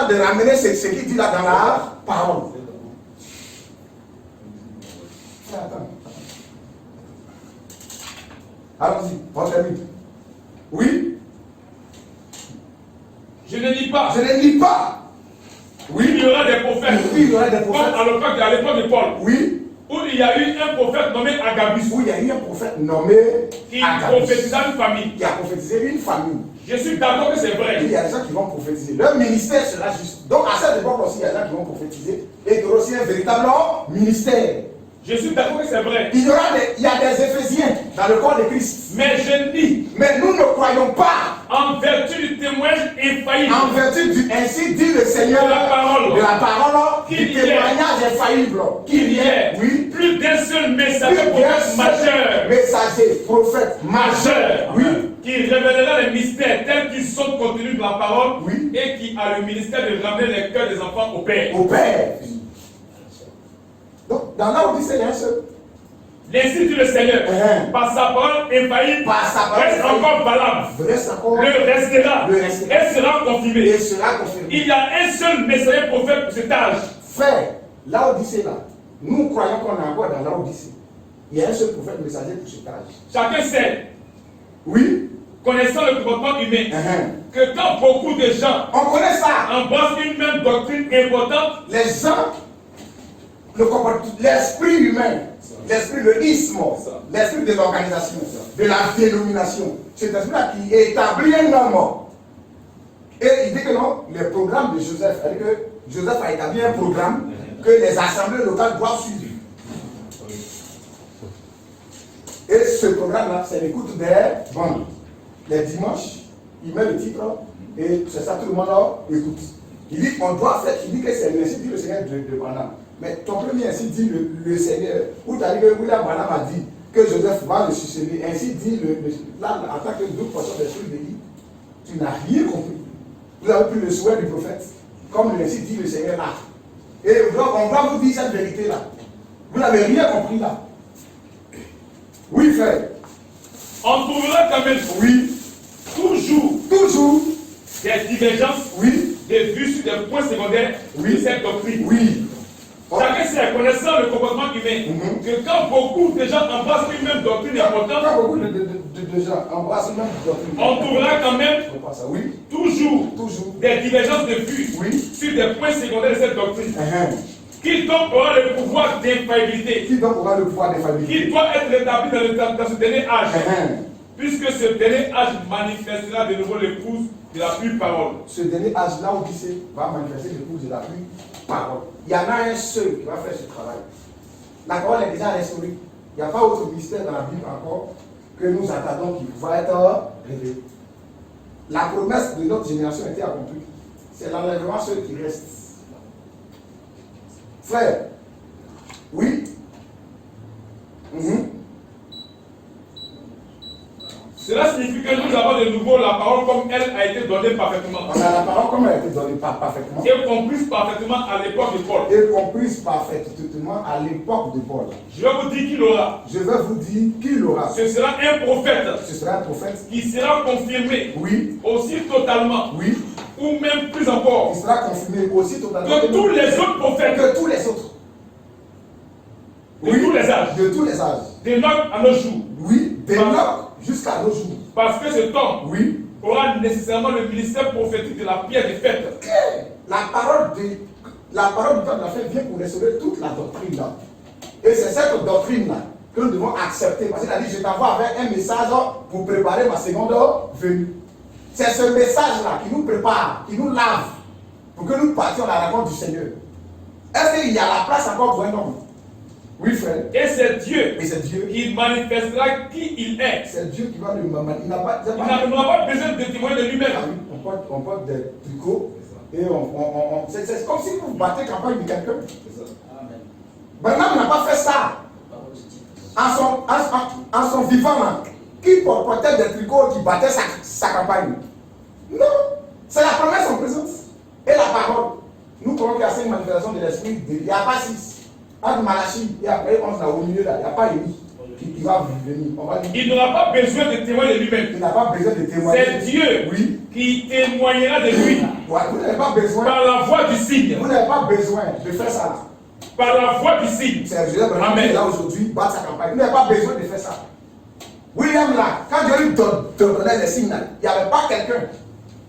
de ramener ce qu'il dit là dans la parole. Attends. Allons-y, on termine. Oui? Je ne lis pas. Je ne lis pas. Oui, il y aura des prophètes. Oui, il y aura des prophètes. Comme à l'époque de Paul. Oui. Où il y a eu un prophète nommé Agabus. Où il y a eu un prophète nommé qui Agabus. prophétisa une famille. Qui a prophétisé une famille. Je suis d'accord que c'est vrai. Il y a des gens qui vont prophétiser. Leur ministère sera juste. Donc à cette époque aussi, il y a des gens qui vont prophétiser. Et il y aura aussi un véritable ministère. Je suis d'accord que c'est vrai. Il y a des Éphésiens dans le corps de Christ. Mais je dis. Mais nous ne croyons pas. En vertu du témoignage infaillible. En vertu du ainsi dit le Seigneur. De la parole. De la parole. Du témoignage infaillible. Qu'il y ait. Oui. Plus d'un seul messager prophète majeur. Messager, prophète majeur. Oui. Qui révélera les mystères tels qu'ils sont contenus dans la parole. Oui. Et qui a le ministère de ramener les cœurs des enfants au Père. Au Père. Donc, dans l'Odyssée, il y a un seul. Ainsi dit le Seigneur, par sa parole infaillible, reste encore valable, le restera, et sera confirmé. Il y a un seul messager prophète pour cet âge. Frère, l'Odyssée là, nous croyons qu'on est encore dans l'Odyssée. Il y a un seul prophète messager pour cet âge. Chacun sait, oui, connaissant le comportement humain, que quand beaucoup de gens embrassent une même doctrine importante, les gens, l'esprit humain, l'esprit de l'isme, l'esprit de l'organisation, de la dénomination, cet esprit-là qui établit un homme. Et il dit que non, le programme de Joseph, c'est-à-dire que Joseph a établi un programme que les assemblées locales doivent suivre. Et ce programme-là, c'est l'écoute des bandes. Les dimanches, il met le titre et c'est ça, tout le monde écoute. Il dit qu'on doit faire, il dit que c'est ainsi dit le Seigneur de Branham. Mais ton premier ainsi dit le Seigneur, où tu as dit que William Branham a dit que Joseph va le succéder, ainsi dit là, en tant que d'autres portions des choses de lui, tu n'as rien compris. Vous avez pris le souhait du prophète, comme ainsi dit le Seigneur là. Et on va vous dire cette vérité-là. Vous n'avez rien compris là. Oui, frère. On trouvera quand même, oui, toujours, des divergences, oui, des vues sur des points secondaires, oui, de cette doctrine. Oui. Chacun sait, connaissant le comportement humain, que quand beaucoup de gens embrassent une même doctrine importante, quand beaucoup de gens embrassent une même doctrine, on trouvera quand même oui, toujours des divergences de vues sur des points secondaires de cette doctrine. Qui donc aura le pouvoir d'infaillibilité? Qui donc aura le pouvoir d'infaillibilité? Qui doit être rétabli dans ce dernier âge. Puisque ce dernier âge manifestera de nouveau l'épouse de la pure parole. Ce dernier âge-là, Odyssée, va manifester l'épouse de la pure parole. Il y en a un seul qui va faire ce travail. La parole est déjà restaurée. Il n'y a pas autre mystère dans la Bible encore que nous attendons qui va être révélé. La promesse de notre génération a été accomplie. C'est l'enlèvement seul qui reste. Frère, oui. Cela signifie que nous avons de nouveau la parole comme elle a été donnée parfaitement. On a la parole comme elle a été donnée parfaitement. Et comprise parfaitement à l'époque de Paul. Et comprise parfaitement à l'époque de Paul. Je vais vous dire qui l'aura. Je vais vous dire qui l'aura. Ce sera un prophète. Ce sera un prophète. Qui sera confirmé. Oui. Aussi totalement. Oui. Ou même plus encore. Il sera confirmé aussi totalement. Que tous les autres prophètes. Que tous les autres. De tous les âges. De tous les âges. D'Enoch à nos jours. Oui, d'Enoch jusqu'à nos jours. Parce que cet homme aura nécessairement le ministère prophétique de la pierre des fêtes. La parole du temps de la fête vient pour restaurer toute la doctrine là. Et c'est cette doctrine là que nous devons accepter. Parce qu'il a dit, je t'envoie avec un message pour préparer ma seconde venue. C'est ce message là qui nous prépare, qui nous lave, pour que nous partions à la rencontre du Seigneur. Est-ce qu'il y a la place encore pour un homme? Oui, frère. Et c'est Dieu, qui manifestera qui il est. C'est Dieu qui va le manifester. Il n'a pas besoin de témoigner de lui-même. On porte des tricots et c'est comme si vous battez campagne de quelqu'un. Branham n'a pas fait ça. En son vivant, là, qui portait des tricots qui battaient sa campagne? Non. C'est la promesse en présence. Et la parole. Nous croyons qu'il y a 5 manifestations de l'esprit. Il n'y a pas 6. Entre Malachie et après, on est au milieu là, il n'y a pas Élie qui va venir. Il n'aura pas besoin de témoigner de lui-même. Il n'a pas besoin de témoigner. C'est Dieu qui témoignera de lui. Ouais, vous n'avez pas besoin. Par la voix du signe. Vous n'avez pas besoin de faire ça. Par la voix du signe. C'est Amen. Là aujourd'hui, battre sa campagne. Vous n'avez pas besoin de faire ça. William là, quand Dieu lui donnait les signes, il n'y avait pas quelqu'un.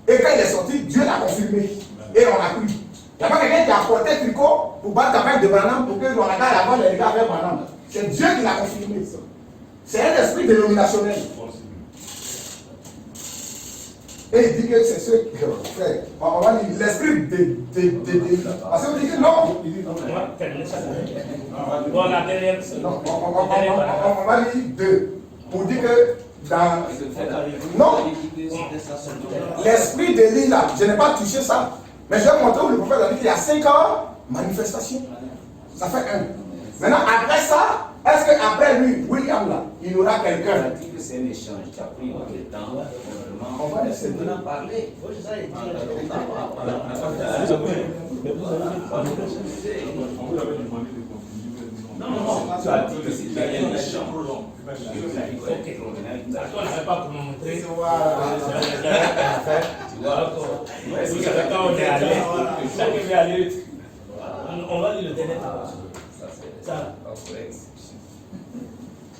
Et quand il est sorti, Dieu l'a confirmé. Et on a cru. Il n'y a pas quelqu'un qui a porté le tricot pour battre la campagne de Branham pour que l'on regarde avant les gars avec Branham. C'est Dieu qui l'a confirmé. C'est un esprit dénominationnel. Et il dit que c'est ce que frère. On va dire l'esprit de parce que vous dites que non. Il dit non. Bon, la dernière. Non, on va dire deux. Pour dire que dans. Non. L'esprit de l'île là, je n'ai pas touché ça. Mais je vais montrer où le prophète a dit qu'il y a 5 ans, manifestation. Ça fait 1. Maintenant, après ça, est-ce qu'après lui, William là, il y aura quelqu'un? C'est un échange qui a pris le temps. On va essayer de en parler. Non, tu as dit que c'était un échange. Ok. D'accord, je ne vais pas vous montrer. Vous savez quand on est allé, chacun veut aller. On va lire le dernier tableau. Ça.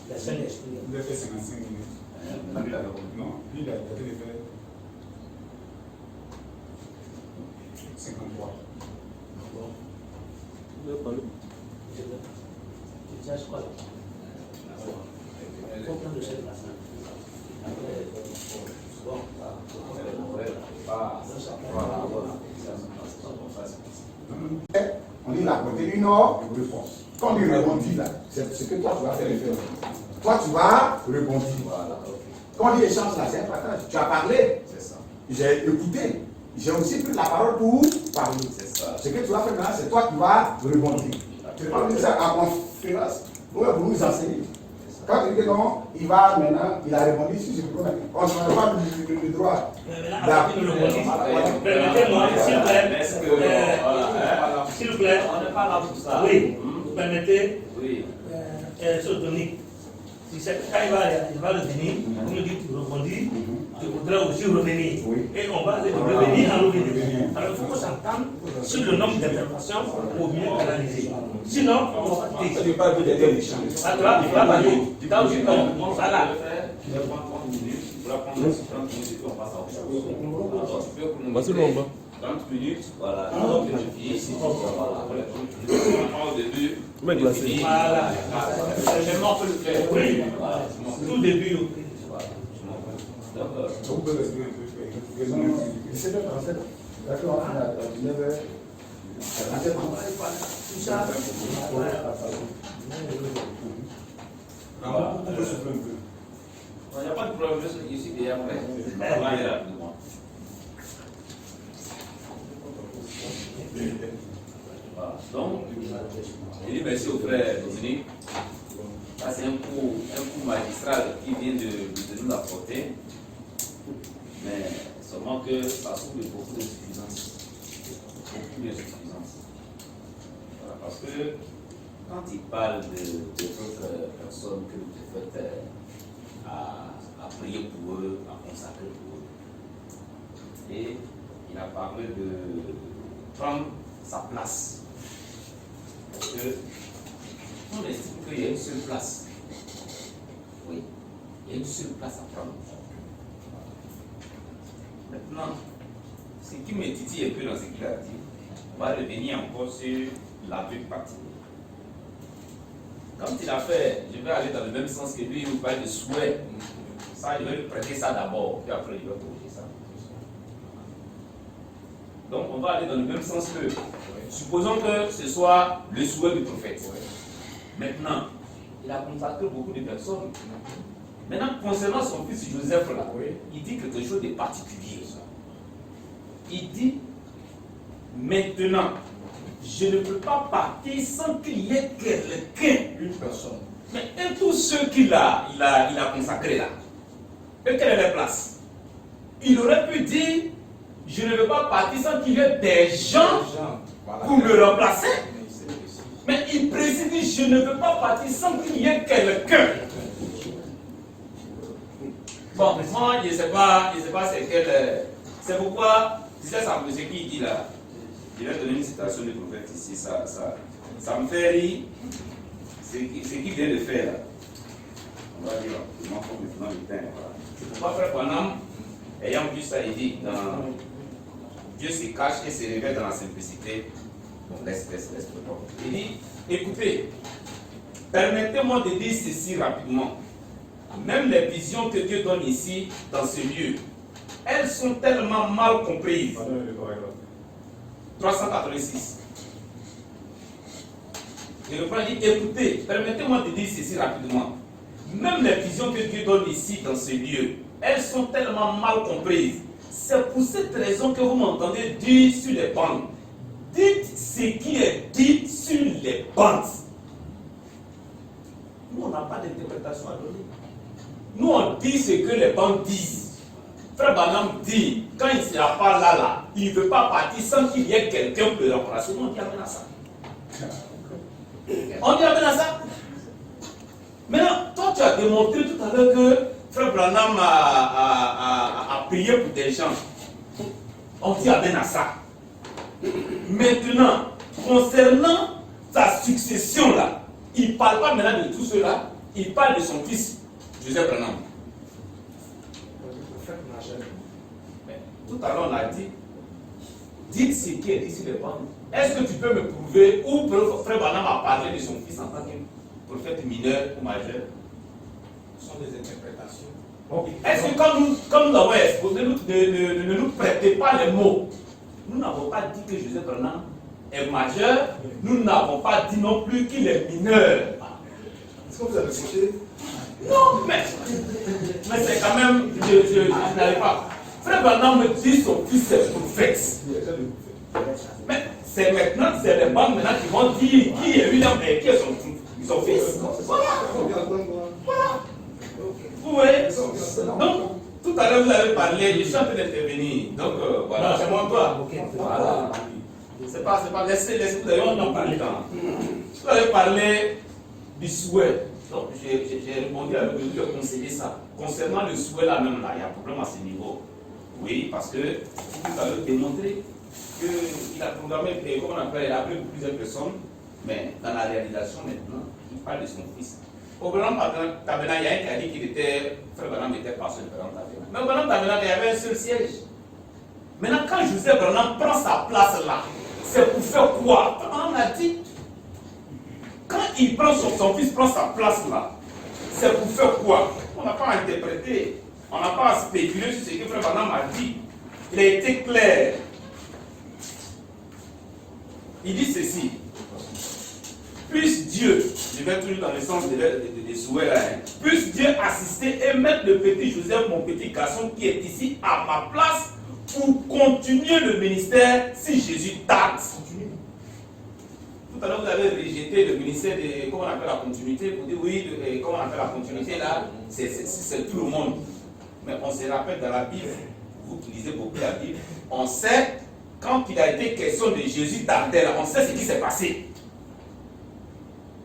La chaîne esprit. Il a fait 55 minutes. Non, lui, il a fait 53. Tu cherches quoi là? Il faut prendre de cette place-là. Bon. On dit la côté du nord, il réponse. Quand il rebondit là, c'est ce que toi tu vas faire référence. Toi tu vas rebondir. Voilà. Quand on dit échange là, c'est un partage. Tu as parlé. C'est ça. J'ai écouté. J'ai aussi pris la parole pour parler. C'est ça. Ce que tu vas faire maintenant, c'est toi qui vas rebondir. Tu ne vas pas dire ça en conférence. Vous pour nous enseigner. Quand tu dis que non, il va maintenant, il a répondu si je peux. On ne n'a pas le droit. Permettez-moi, s'il vous plaît. S'il vous plaît. On n'est pas là pour ça. Oui. Vous permettez. Oui. Sotonique. Quand il va le venir, vous me dites rebondir, je voudrais aussi revenir. Et on va revenir en revenir. Alors il faut qu'on s'entende sur le nombre d'interventions pour mieux canaliser. Sinon, on va dire. Ça ne pas être un échange. Ah, tu vas parler. Tu vas aussi on va là. Je vais prendre 30 minutes. Pour la prendre 30 minutes et puis on passe à autre chose. Tu peux Vas-y, chronomiser 30 minutes. Voilà. Donc je finis ici. Voilà. Au début. Voilà. Je m'en peux le faire. Oui. Tout début. D'accord. Vous pouvez l'expliquer un peu. 17h37. D'accord, on a 19h. Tout ça. On peut souffler un peu. Il n'y a pas de problème, je suis déjà prêt. On va aller rapidement. Voilà. Donc, je dis merci au frère Dominique. Ça, c'est un coup magistral qui vient de nous apporter. Mais seulement que ça souffre beaucoup d'insuffisance. Beaucoup d'insuffisance. Voilà, parce que quand il parle d'autres personnes que vous faites à prier pour eux, à consacrer pour eux, et il a parlé de prendre sa place. Parce que on estime qu'il y a une seule place. Oui, il y a une seule place à prendre. Maintenant, ce qui me titille un peu dans ce qu'il a dit, on va revenir encore sur la deuxième partie. Quand il a fait, je vais aller dans le même sens que lui, il nous parle de souhait. Ça, il va lui prêter ça d'abord, puis après il va corriger ça. Donc on va aller dans le même sens que, supposons que ce soit le souhait du prophète. Maintenant, il a consacré beaucoup de personnes. Maintenant, concernant son fils Joseph, là, il dit quelque chose de particulier. Il dit, maintenant, je ne peux pas partir sans qu'il y ait quelqu'un, une personne. Mais et tous ceux qu'il a consacrés là, et quelle est leur place? Il aurait pu dire, je ne veux pas partir sans qu'il y ait des gens pour me remplacer. Mais il précise, je ne veux pas partir sans qu'il y ait quelqu'un. Bon, moi, je ne sais pas c'est quel C'est pourquoi, c'est ça ce qu'il dit là. Je vais donner une citation du prophète ici, ça me fait rire. Ce qu'il vient de faire là. On va dire, comment faut maintenant le temps. Voilà. C'est pourquoi frère Branham, ayant vu ça, il dit, Dieu se cache et se révèle dans la simplicité. Bon, laisse. Il dit, écoutez, permettez-moi de dire ceci rapidement. Même les visions que Dieu donne ici, dans ce lieu, elles sont tellement mal comprises. 386. Je reprends, il dit, écoutez, permettez-moi de dire ceci rapidement. Même les visions que Dieu donne ici, dans ce lieu, elles sont tellement mal comprises. C'est pour cette raison que vous m'entendez dire sur les bandes. Dites ce qui est dit sur les bandes. Nous, on n'a pas d'interprétation à donner. Nous, on dit ce que les bandes disent. Frère Branham dit, quand il ne sera pas là, il ne veut pas partir sans qu'il y ait quelqu'un pour le remplacer. Nous, on dit amène à ça. On dit amène à ça. Maintenant, toi, tu as démontré tout à l'heure que Frère Branham a prié pour des gens. On dit amène à ça. Maintenant, concernant sa succession là, il ne parle pas maintenant de tout cela, il parle de son fils, Joseph Branham. Tout à l'heure, on a dit, dites ce qui est dit sur les bandes. Est-ce que tu peux me prouver où Frère Branham a parlé de son fils en tant que prophète mineur ou majeur? Ce sont des interprétations. Est-ce que comme nous l'avons exposé, ne nous prêtez pas les mots? Nous n'avons pas dit que Joseph Branham est majeur, nous n'avons pas dit non plus qu'il est mineur. Est-ce que vous avez séché? Non, mais c'est quand même, je n'arrive pas. Frère Branham me dit son fils est prophète. Mais c'est maintenant, c'est les banques maintenant qui vont dire qui est William et qui est son fils. Voilà. Vous voyez? Donc, tout à l'heure vous avez parlé, je suis en train d'intervenir. Donc voilà, c'est mon toi. Voilà. C'est pas, laissez, vous avez en parler quand. Vous avez parlé du souhait. Donc j'ai répondu avec lui, je conseillé ça. Concernant le souhait là même, là, il y a un problème à ce niveau. Oui, parce que tout à l'heure démontré qu'il a programmé, comme on appelle, il a appelé plusieurs personnes, mais dans la réalisation maintenant, il parle de son fils. Au Branham Tabernacle, il y a un qui a dit qu'il était, Frère Branham était pasteur de Branham Tabernacle. Mais au Branham Tabernacle, il y avait un seul siège. Maintenant, quand Joseph Branham prend sa place là, c'est pour faire quoi? On a dit, quand il prend son fils prend sa place là, c'est pour faire quoi? On n'a pas à interpréter, on n'a pas à spéculer sur ce que Frère Branham a dit. Il a été clair. Il dit ceci. Puisse Dieu, je vais toujours dans le sens des souhaits là, puisse Dieu assister et mettre le petit Joseph, mon petit garçon qui est ici à ma place pour continuer le ministère si Jésus tarde. Tout à l'heure, vous avez rejeté le ministère de, comment on appelle la continuité, pour dire oui, comment on appelle la continuité là, c'est tout le monde. Mais on se rappelle dans la Bible, vous qui lisez beaucoup la Bible, on sait, quand il a été question de Jésus tardait là, on sait ce qui s'est passé.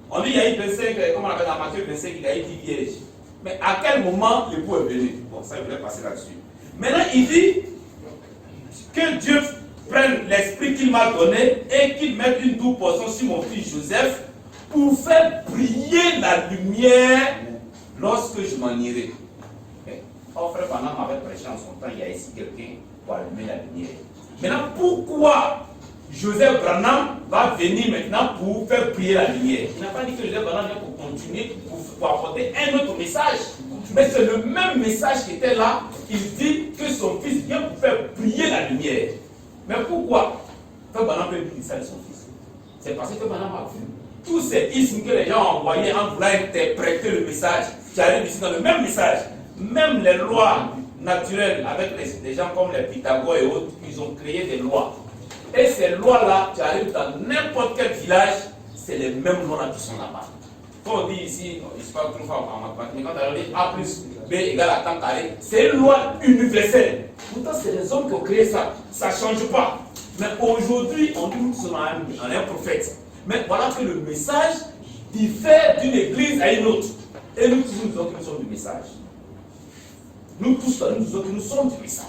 On dit, il y a eu 25, comment on appelle dans Matthieu 25, il a eu 10 vierges. Mais à quel moment l'époux est venu? Bon, ça, je voulais passer là-dessus. Maintenant, il dit que Dieu prenne l'esprit qu'il m'a donné et qu'il mette une double portion sur mon fils Joseph pour faire briller la lumière lorsque je m'en irai. Oh, frère Branham avait prêché en son temps, il y a ici quelqu'un pour allumer la lumière. Maintenant, pourquoi Joseph Branham va venir maintenant pour faire briller la lumière? Il n'a pas dit que Joseph Branham vient pour continuer, pour apporter un autre message. Mais c'est le même message qui était là. Il dit que son fils vient pour faire briller la lumière. Mais pourquoi Frère Branham peut dire ça de son fils? C'est parce que Branham a vu tous ces ismes que les gens ont envoyés en voulant interpréter le message qui arrive ici dans le même message. Même les lois naturelles avec les gens comme les Pythagore et autres, ils ont créé des lois. Et ces lois-là, tu arrives dans n'importe quel village, c'est les mêmes lois qui sont là-bas. Quand on dit ici, je ne sais pas trop fort en mathématiques, quand on dit A plus B égale à temps carré, c'est une loi universelle. Pourtant, c'est les hommes qui ont créé ça. Ça ne change pas. Mais aujourd'hui, on dit que nous sommes un prophète. Mais voilà que le message diffère d'une église à une autre. Et nous tous, nous disons que nous sommes du message. Nous tous, nous disons que nous sommes du message.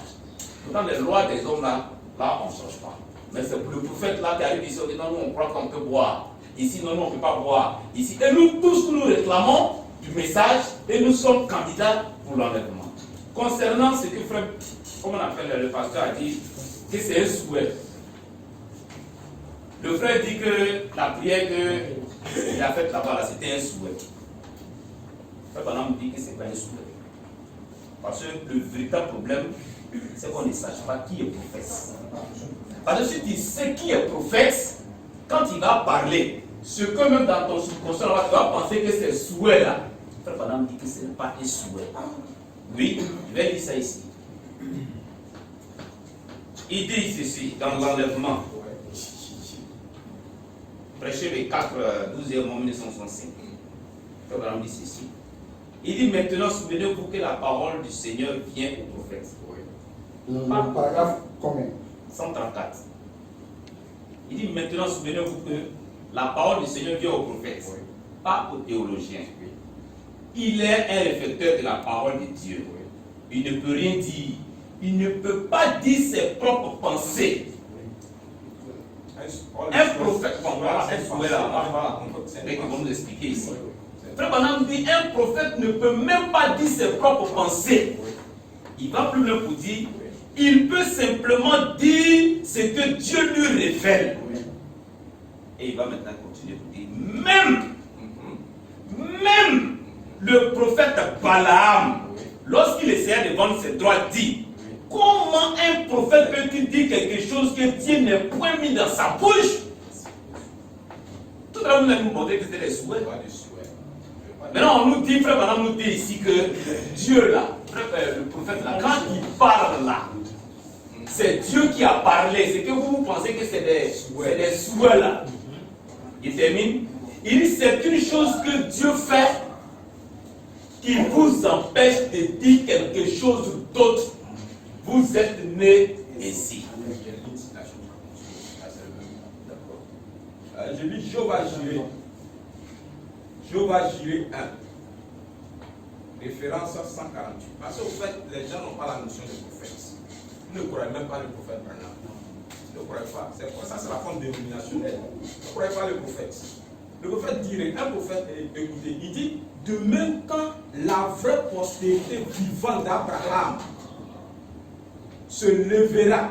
Dans les lois des hommes là on ne change pas. Mais c'est pour le prophète là qui arrive ici, on dit non, nous on croit qu'on peut boire. Ici, non, on ne peut pas boire. Ici, et nous tous, nous réclamons du message et nous sommes candidats pour l'enlèvement. Concernant ce que frère, comme on appelle le pasteur a dit, que c'est un souhait. Le frère dit que la prière qu'il a faite là-bas, c'était un souhait. Frère Branham dit que ce n'est pas un souhait. Parce que le véritable problème, c'est qu'on ne sache pas qui est prophète. Parce que si tu sais qui est prophète, quand il va parler, ce que même dans ton subconscient, tu vas penser que c'est souhait là. Frère Branham dit que ce n'est pas un souhait. Oui, je vais dire ça ici. Il dit ceci dans l'enlèvement. Prêcher les 12e mois 1965. Frère Branham dit ceci. Il dit maintenant, souvenez-vous que la parole du Seigneur vient au prophète. Le paragraphe combien? 134. Il dit maintenant, souvenez-vous que la parole du Seigneur vient au prophète, pas au théologien. Il est un réflecteur de la parole de Dieu. Il ne peut rien dire. Il ne peut pas dire ses propres pensées. Un prophète, bon voilà, un souhait là, c'est vrai qu'ils vont nous expliquer ici. Frère Branham dit, un prophète ne peut même pas dire ses propres pensées. Il va plus loin pour dire, il peut simplement dire ce que Dieu lui révèle. Et il va maintenant continuer pour dire, même le prophète Balaam, lorsqu'il essayait de vendre ses droits, dit, comment un prophète peut-il dire quelque chose que Dieu n'a point mis dans sa bouche? Tout à l'heure, vous allez nous montrer que c'était des souhaits. Maintenant, on nous dit, frère Branham nous dit ici que Dieu là, le prophète là, quand il parle là, c'est Dieu qui a parlé. C'est que vous pensez que c'est des souhaits là. Il termine. Il dit, c'est une chose que Dieu fait qui vous empêche de dire quelque chose d'autre. Vous êtes né ici. Je lis Jéhovah Jireh. Jéhovah Jireh 1. Référence 148. Parce qu'au fait, les gens n'ont pas la notion de prophète. Ils ne croient même pas le prophète Branham. Ils ne croient pas. C'est pour ça, c'est la forme dénominationnelle. Ils ne croient pas le prophète. Le prophète dirait, un prophète, écoutez, il dit, de même quand la vraie postérité vivante d'Abraham se lèvera,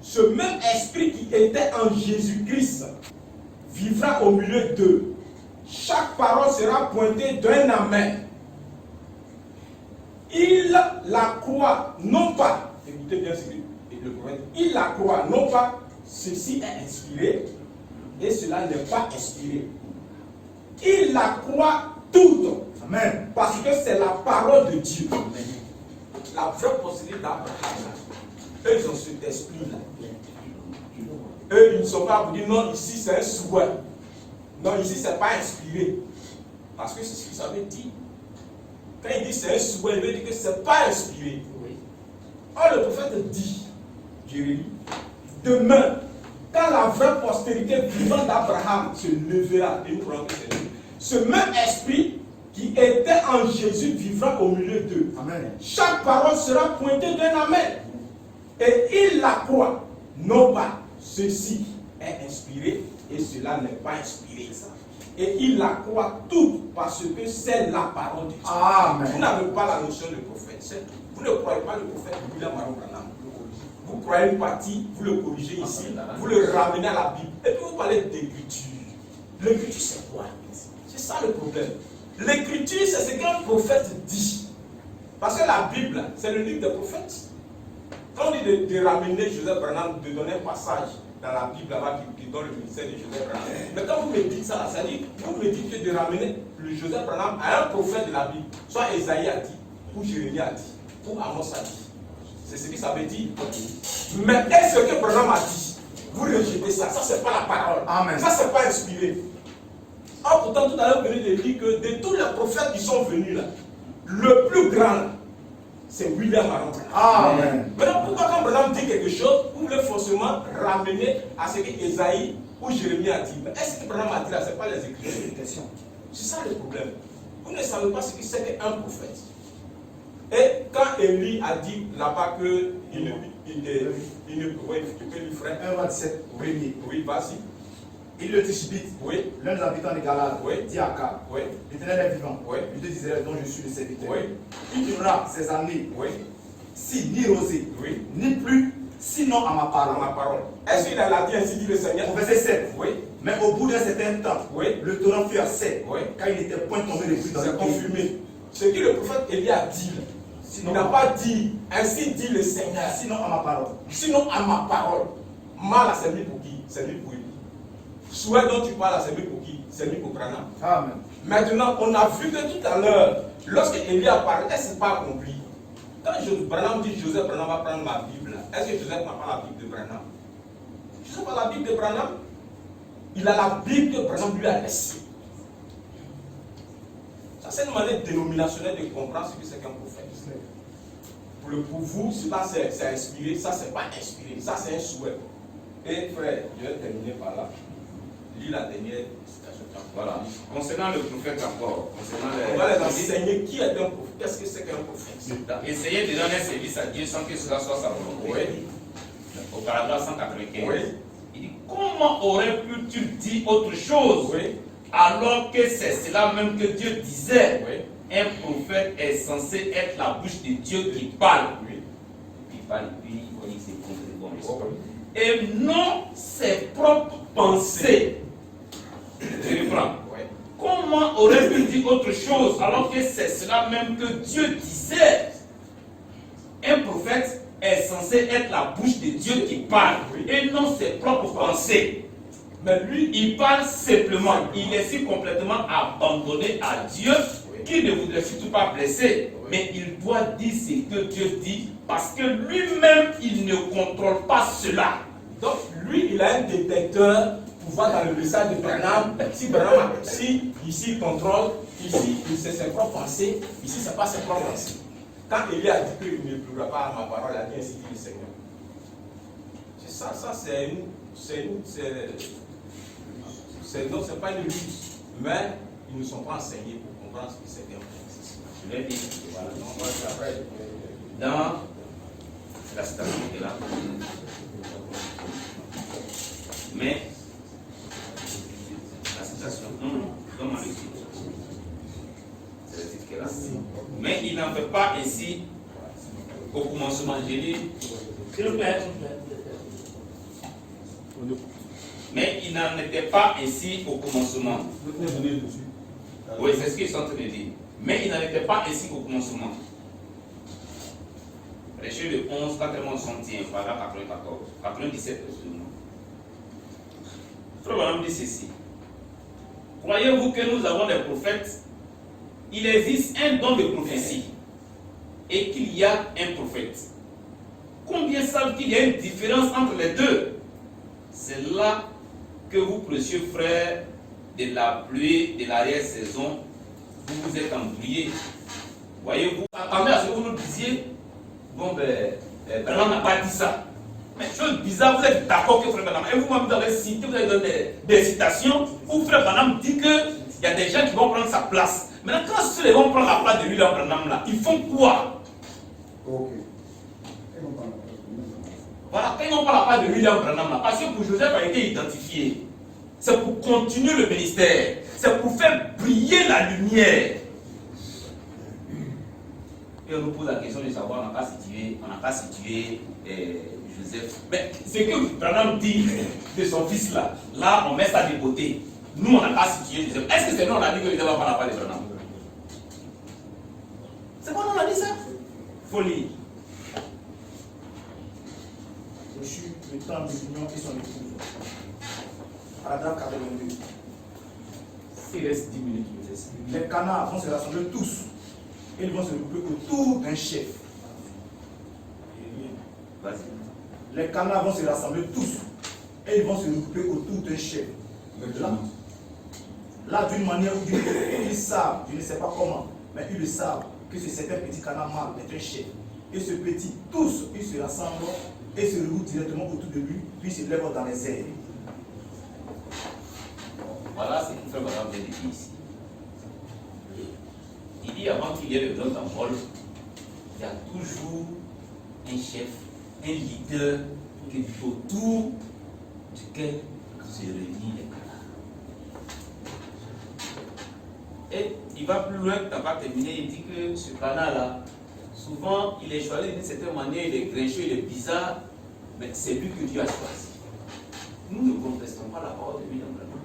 ce même esprit qui était en Jésus-Christ vivra au milieu d'eux. Chaque parole sera pointée d'un amen. Il la croit, non pas, écoutez bien ce que le prophète, il la croit, non pas, ceci est inspiré et cela n'est pas inspiré. Il la croit toute. Amen. Parce que c'est la parole de Dieu. Amen. La vraie postérité d'Abraham, eux ils ont cet esprit-là. Eux ils ne sont pas vous dire non, ici c'est un souhait. Non, ici c'est pas inspiré. Parce que c'est ce que ça veut dire. Quand il dit c'est un souhait, il veut dire que c'est pas inspiré. Oui. Or le prophète dit, Jérémie, demain, quand la vraie postérité vivante d'Abraham se levera, et nous prenons que c'est lui, ce même esprit qui était en Jésus vivra au milieu d'eux. Amen. Chaque parole sera pointée d'un amen. Et il la croit, non pas ceci est inspiré et cela n'est pas inspiré. Et il la croit toute parce que c'est la parole de Dieu. Amen. Vous n'avez pas la notion de prophète, c'est tout. Vous ne croyez pas le prophète William Aaron Branham. Vous croyez une partie, vous le corrigez ici, vous le ramenez à la Bible. Et puis vous parlez d'écriture. L'écriture c'est quoi? C'est ça le problème. L'écriture c'est ce qu'un prophète dit. Parce que la Bible, c'est le livre des prophètes. Quand on dit de ramener Joseph Branham, de donner un passage dans la Bible là-bas qui donne le ministère de Joseph Branham. Mais quand vous me dites ça, ça dit, vous me dites que de ramener le Joseph Branham à un prophète de la Bible, soit Esaïe a dit, ou Jérémie a dit, ou Amos a dit. C'est ce que ça veut dire. Mais est-ce que Branham a dit? Vous rejetez ça, ça c'est pas la parole. Amen. Ça c'est pas inspiré. Or pourtant tout à l'heure vous venez de dire que de tous les prophètes qui sont venus là, le plus grand c'est William Aaron. Amen. Maintenant pourquoi quand Branham dit quelque chose, vous voulez forcément ramener à ce que Esaïe ou Jérémie a dit. Mais est-ce que Branham a dit là, c'est pas les Écritures? C'est ça le problème. Vous ne savez pas ce que c'est qu'un prophète. Et quand quand Élie a dit là-bas que il ne pouvait lui frère. 1,27. Oui, oui, vas-y. Il le Tishbite, Oui. l'un des habitants de Galade, Oui. dit à Akab, Oui. l'Éternel est vivant, Oui. il te disait dont je suis le serviteur. Oui. Il durera ces années, Oui. si ni rosée, Oui. ni plus, sinon à ma Par parole. ma parole. Est-ce qu'il a dit ainsi dit le Seigneur? Au verset 7. Oui. Mais au bout d'un certain temps, Oui. le torrent fut assez, Oui. car il n'était point tombé de pluie dans le C'est pays. confirmé. Ce que le prophète Élie a dit, il n'a pas dit ainsi dit le Seigneur. Sinon à ma parole. Sinon à ma parole. Mal a servi pour qui? Servi pour lui. Souhait dont tu parles a servi pour qui? Servi pour Branham. Amen. Maintenant, on a vu que tout à l'heure, lorsque Élie a parlé, est-ce que ce n'est pas accompli? Quand Branham dit Joseph Branham va prendre ma Bible, est-ce que Joseph n'a pas la Bible de Branham? Joseph a la Bible de Branham. Il a la Bible que Branham lui a laissée. Ça, c'est une manière dénominationnelle de comprendre ce que c'est qu'un prophète. Pour vous, cela c'est inspiré, ça c'est pas inspiré, ça c'est un souhait. Et frère, je vais terminer par là. Lis la dernière citation. Voilà. Concernant le prophète encore, on va les enseigner qui est un prophète, qu'est-ce que c'est qu'un prophète. Essayez de donner service à Dieu sans que cela soit sa volonté. Oui. Au paragraphe 195. Oui. Il dit comment aurait pu-tu dire autre chose Oui. alors que c'est cela même que Dieu disait? Oui. Un prophète est censé être la bouche de Dieu qui parle. Oui. Il parle, puis on dit c'est bon. Oh. Et non ses propres pensées. Je reprends. Oui. Comment aurait-pu dire autre chose alors que c'est cela même que Dieu disait? Un prophète est censé être la bouche de Dieu qui parle et non ses propres pensées. Mais lui, il parle simplement. Il est si complètement abandonné à Dieu qu'il ne voudrait surtout pas blesser. Mais il doit dire ce que Dieu dit parce que lui-même, il ne contrôle pas cela. Donc, lui, il a un détecteur pour voir dans le message de Branham. Si Branham, si ici il contrôle, ici c'est ses propres pensées, ici c'est pas ses propres pensées. Quand Élie a dit qu'il ne pleura pas à ma parole, il a dit ainsi dit le Seigneur. C'est ça, donc c'est pas une ruse, mais ils ne sont pas enseignés pour comprendre ce que c'est qu'un prophète. Je vais dire, voilà. Dans la citation qui est là, mais la citation, dans ma lecture, c'est le titre qui est là. Mais il n'en fait pas ainsi au commencement. J'ai dit, s'il vous plaît. Mais il n'en était pas ainsi au commencement. Oui, c'est ce qu'ils sont en train de dire. Mais il n'en était pas ainsi au commencement. Prêcher le 11, 80 centimes, paragraphe 94, 97, excusez-moi. Frère Branham dit ceci. Croyez-vous que nous avons des prophètes? Il existe un don de prophétie et qu'il y a un prophète. Combien savent qu'il y a une différence entre les deux? C'est là que vous, précieux frères, de la pluie, de l'arrière-saison, vous vous êtes embrouillés. Voyez-vous, attendez à ce que vous nous disiez. Bon, Branham n'a pas dit ça. Mais chose bizarre, vous êtes d'accord que frère Branham, et vous-même vous avez cité, vous avez donné des citations où frère Branham dit qu'il y a des gens qui vont prendre sa place. Maintenant, quand ceux-là vont prendre la place de William Branham là, ils font quoi? Ok. Voilà, quand ils n'ont pas la place de William Branham là, parce que pour Joseph a été identifié, c'est pour continuer le ministère, c'est pour faire briller la lumière. Et on nous pose la question de savoir, on n'a pas situé Joseph. Mais ce que Branham dit de son fils là, là on met ça de côté. Nous on n'a pas situé Joseph. Est-ce que c'est nous on a dit que Joseph va pas la part de Branham? C'est quoi on a dit ça? Il faut lire. Reçu le temps de l'union et son épouse. Paragraphe 82. Il reste 10 minutes, je laisse. Les canards vont se rassembler tous. Et ils vont se regrouper autour d'un chef. Vas-y. Les canards vont se rassembler tous. Et ils vont se regrouper autour d'un chef. Là, d'une manière ou d'une autre, ils savent, je ne sais pas comment, mais ils le savent, que ce certain petit canard mâle est un chef. Et ce petit, tous, ils se rassemblent et se regroupent directement autour de lui, puis se lèvent dans les airs. Voilà ce qu'il fait Madame vient de dire ici. Il dit avant qu'il y ait le blanc d'envol, il y a toujours un chef, un leader autour duquel se réunissent les canards. Et il va plus loin, tu n'as pas terminé, il dit que ce canard-là, souvent il est choisi d'une certaine manière, il est grincheux, il est bizarre, mais c'est lui que Dieu a choisi. Nous ne contestons pas la parole de William Branham.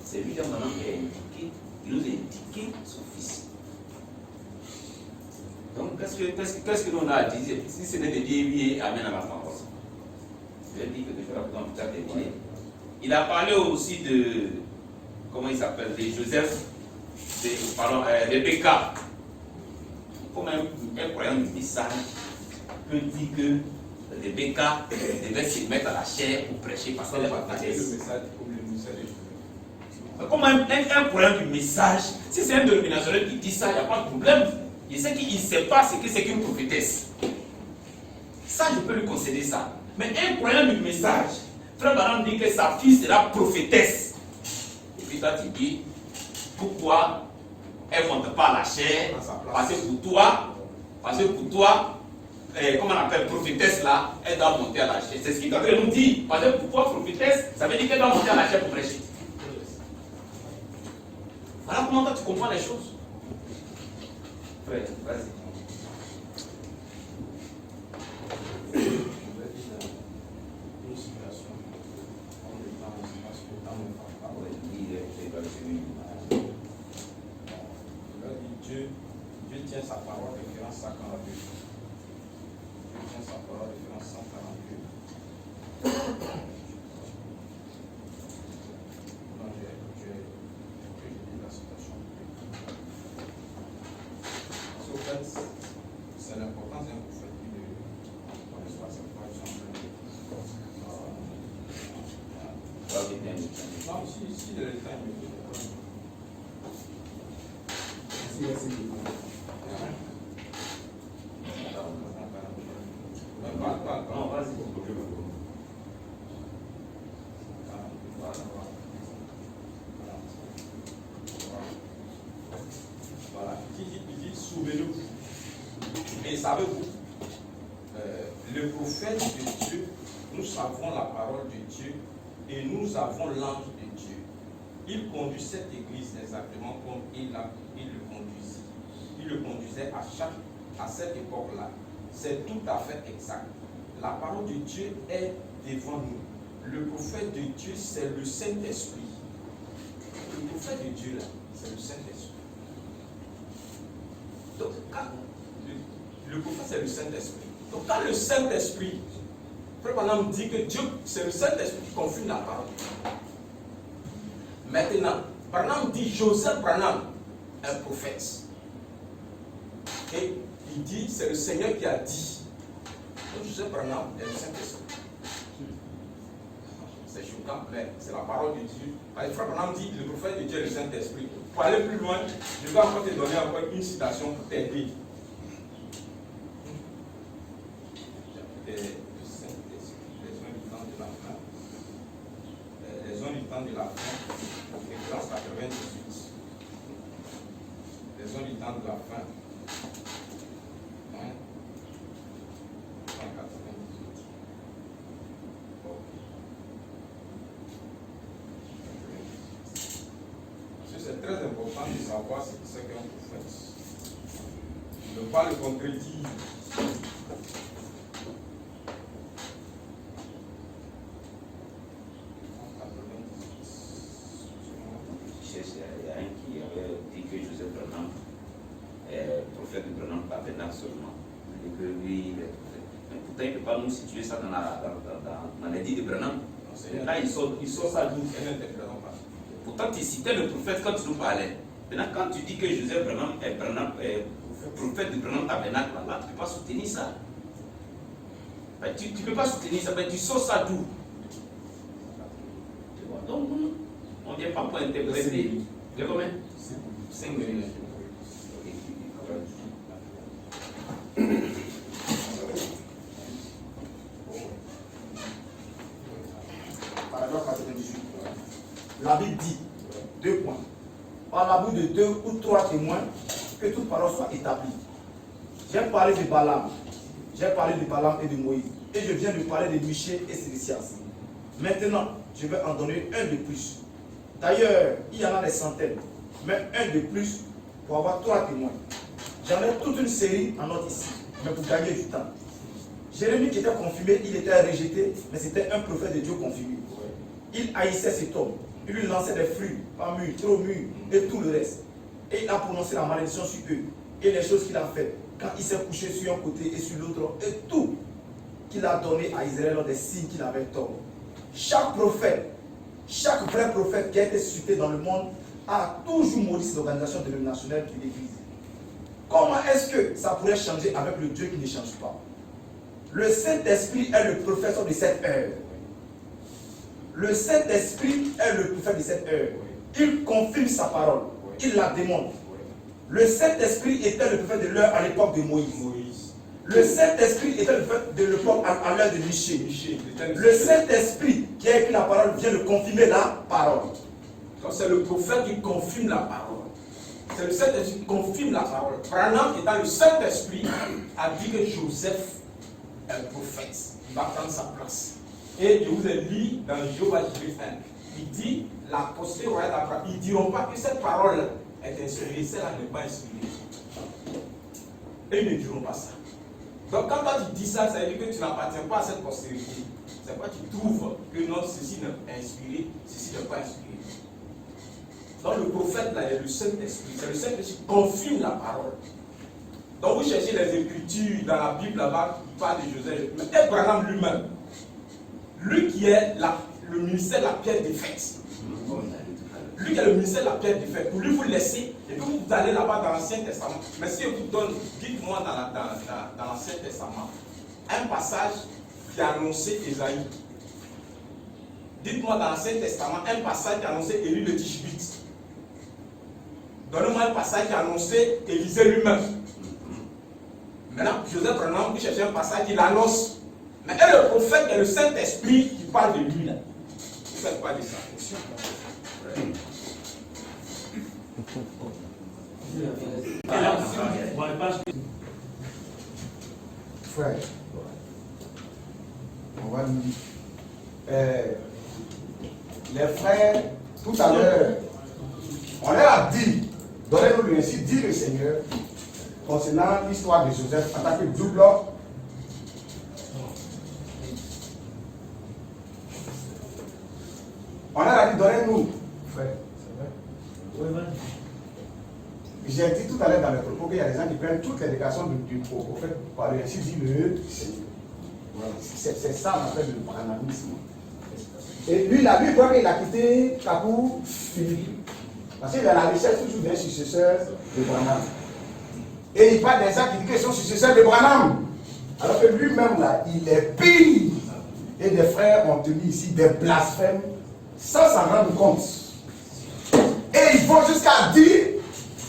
C'est William Branham qui nous a indiqué son fils. Donc, qu'est-ce que nous on a dit? Si ce n'est de dire oui et amen à la parole. Je dis que de faire la plus tard terminé. Il a parlé aussi de, comment il s'appelle, de Joseph, Rebecca. Comme un croyant du message peut dire que Rebecca devait se mettre à la chair pour prêcher parce qu'elle est baptisée. Comme un croyant du message, si c'est un dénominationnel qui dit ça, il n'y a pas de problème. Il sait qu'il ne sait pas ce que c'est qu'une prophétesse. Ça, je peux lui concéder ça. Mais un croyant du message, Frère Branham dit que sa fille sera prophétesse. Et puis toi, tu dis, pourquoi elle ne monte pas à la chair? Parce que pour toi, comment on appelle prophétesse là, elle doit monter à la chair. C'est ce qu'il est en train de nous dire. Parce que pourquoi prophétesse, ça veut dire qu'elle doit monter à la chair pour prêcher. Voilà comment toi tu comprends les choses. Frère, vas-y. Dieu tient sa parole, référence 142. Dieu tient sa parole, référence 142. Non, j'ai lu la citation. En fait, c'est l'importance d'un prophète qui ne connaisse pas sa parole. Non, si le temps est Merci. Non, vas-y. Voilà. Il dit souvenez-vous. Et savez-vous, le prophète de Dieu, nous savons la parole de Dieu et nous avons l'ange de Dieu. Il conduit cette église exactement comme il le conduisit. Il le conduisait à cette époque-là. C'est tout à fait exact. La parole de Dieu est devant nous. Le prophète de Dieu, c'est le Saint-Esprit. Le prophète de Dieu, là, c'est le Saint-Esprit. Donc, le prophète, c'est le Saint-Esprit. Donc, quand le Saint-Esprit, Frère Branham dit que Dieu, c'est le Saint-Esprit qui confirme la parole. Maintenant, Branham dit Joseph Branham, un prophète. Et il dit, c'est le Seigneur qui a dit. Donc Joseph Branham est le Saint-Esprit. C'est choquant, mais c'est la parole de Dieu. Frère Branham dit, le prophète de Dieu est le Saint-Esprit. Pour aller plus loin, je vais encore te donner encore une citation pour t'aider. Les zones du temps de la fin, référence 98. Les zones du temps de la fin. Hein? 198. Parce que c'est très important de savoir ce que c'est qu'un prophète. Ne pas le contredire. Il y a un qui avait dit que Joseph Branham est prophète de Branham Tabernacle seulement. Il dit que lui, il est prophète. Mais pourtant, il ne peut pas nous situer ça dans les dits de Branham. Là, il sort ça d'où? Pourtant, tu citais le prophète quand tu nous parlais. Maintenant, quand tu dis que Joseph Branham est prophète de Branham Tabernacle, là, tu ne peux pas soutenir ça. Ben, tu ne peux pas soutenir ça, mais tu sors ça d'où? Donc, on ne vient pas pour interpréter. De combien? 5 minutes. Paragraphe 98. La Bible dit, 2 points. Par la bouche de 2 ou 3 témoins, que toute parole soit établie. J'ai parlé de Balaam. J'ai parlé de Balaam et de Moïse. Et je viens de parler de Michée et Sédécias. Maintenant, je vais en donner un de plus. D'ailleurs, il y en a des centaines. Mais un de plus pour avoir 3 témoins. J'en ai toute une série en note ici. Mais pour gagner du temps. Jérémie qui était confirmé, il était rejeté. Mais c'était un prophète de Dieu confirmé. Il haïssait cet homme. Il lui lançait des fruits, pas mûrs, trop mûrs, et tout le reste. Et il a prononcé la malédiction sur eux. Et les choses qu'il a faites, quand il s'est couché sur un côté et sur l'autre, et tout qu'il a donné à Israël des signes qu'il avait tort. Chaque prophète, chaque vrai prophète qui a été suscité dans le monde a toujours maudit cette organisation dénominationnelle de l'Église. Comment est-ce que ça pourrait changer avec le Dieu qui ne change pas? Le Saint-Esprit est le professeur de cette heure. Le Saint-Esprit est le prophète de cette heure. Il confirme sa parole. Il la démontre. Le Saint-Esprit était le prophète de l'heure à l'époque de Moïse. Le Saint-Esprit était le prophète de l'époque à l'heure de Michée. Le Saint-Esprit qui a écrit la parole vient de confirmer la parole. C'est le prophète qui confirme la parole. C'est le Saint-Esprit qui confirme la parole. Branham, étant le Saint-Esprit, a dit que Joseph est un prophète. Il va prendre sa place. Et je vous ai lu dans Job 1. Il dit, la postérité royale d'Abraham, ils ne diront pas que cette parole est inspirée, celle-là n'est pas inspirée. Et ils ne diront pas ça. Donc quand toi tu dis ça, ça veut dire que tu n'appartiens pas à cette postérité. C'est pourquoi tu trouves que non, ceci n'est inspiré, ceci n'est pas inspiré. Donc le prophète là est le Saint-Esprit. C'est le Saint-Esprit qui confirme la parole. Donc vous cherchez les Écritures dans la Bible là-bas, qui parlent de Joseph. Mais Abraham lui-même, lui qui est le ministère de la pierre défaite. Lui qui est le ministère de la pierre défaite. Pour lui, vous laissez et puis vous allez là-bas dans l'Ancien Testament. Mais si je vous donne, dites-moi dans l'Ancien Testament, un passage qui a annoncé Ésaïe. Dites-moi dans l'Ancien Testament, un passage qui a annoncé Élie le Tishbite. Donnez-moi un passage qui a annoncé Élisée lui-même. Maintenant, Joseph Branham, vous cherchez un passage qui l'annonce. Mais le prophète est le Saint-Esprit qui parle de lui là. Vous faites quoi de ça? Frère, on va les frères, tout à l'heure, on leur a dit, donnez-nous le récit, dit le Seigneur, concernant l'histoire de Joseph en tant que double. On leur a dit, donnez-nous, frère. J'ai dit tout à l'heure dans mes propos qu'il y a des gens qui prennent toutes les déclarations du prophète par le récit, dit le Seigneur. Voilà. C'est ça qu'on appelle le branhamisme. Et lui, il voit qu'il a quitté Kabou Philippe. Parce qu'il est à la recherche toujours d'un successeur de Branham. Et il parle des gens qui disent qu'ils sont successeurs de Branham. Alors que lui-même, là, il est pire. Et des frères ont tenu ici des blasphèmes sans s'en rendre compte. Et ils vont jusqu'à dire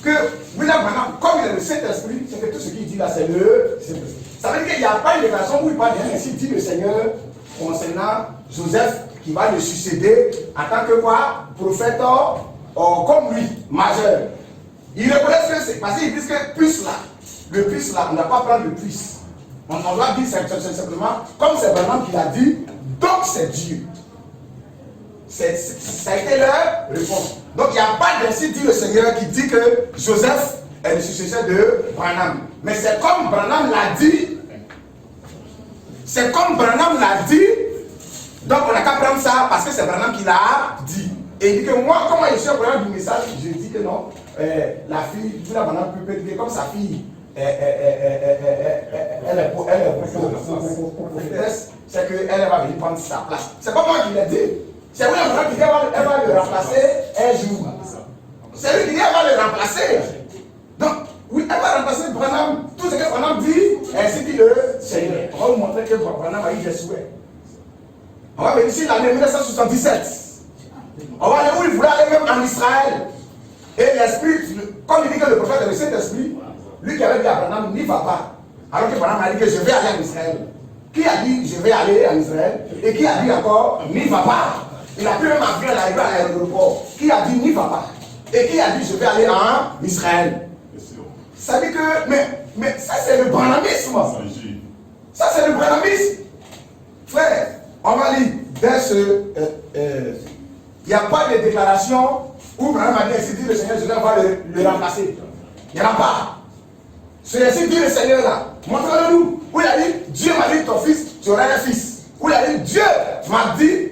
que William Branham, comme il est le Saint-Esprit, c'est que tout ce qu'il dit là, c'est le Saint-Esprit. Ça veut dire qu'il n'y a pas une déclaration où il parle d'un ainsi dit le Seigneur concernant Joseph qui va le succéder en tant que quoi? Prophète comme lui, majeur. Ils reconnaissent que c'est parce qu'ils disent que puce là, le puce là, on ne doit pas prendre le puce. On doit dire simplement, comme c'est Branham qui l'a dit, donc c'est Dieu. Ça a été leur réponse. Donc il n'y a pas d'ainsi dit le Seigneur qui dit que Joseph est le successeur de Branham. Mais c'est comme Branham l'a dit. C'est comme Branham l'a dit. Donc on n'a qu'à prendre ça parce que c'est Branham qui l'a dit. Et il dit que moi, comment je suis au problème du message, je dis que non, la fille, tout la Branham peut dire comme sa fille, elle est prophétesse, c'est qu'elle va venir prendre sa place. C'est pas moi qui l'ai dit. C'est lui qui dit qu'elle va le remplacer un jour. C'est lui qui dit qu'elle va le remplacer. Donc, oui, elle va remplacer Branham. Tout ce que Branham dit, ainsi dit le Seigneur. On va vous montrer que Branham a eu des souhaits. On va venir ici l'année 1977. On va aller où il voulait aller même en Israël. Et l'esprit, comme il dit que le prophète est le Saint-Esprit, lui qui avait dit à Branham, n'y va pas. Alors que Branham a dit que je vais aller en Israël. Qui a dit je vais aller en Israël? Et qui a dit encore, n'y va pas? Il a pris même avion à l'arrivée à l'aéroport. Qui a dit n'y va pas? Et qui a dit je vais aller en Israël? Ça dit que, mais ça c'est le branhamisme. Ça c'est le branhamisme. Frère, on va lire dès ce. Il n'y a pas de déclaration où Branham a dit ainsi dit le Seigneur, je va le remplacer. Il n'y en a pas. C'est ainsi dit le Seigneur là. Montre-le-nous. Où il a dit, Dieu m'a dit ton fils, tu auras un fils. Où il a dit, Dieu m'a dit,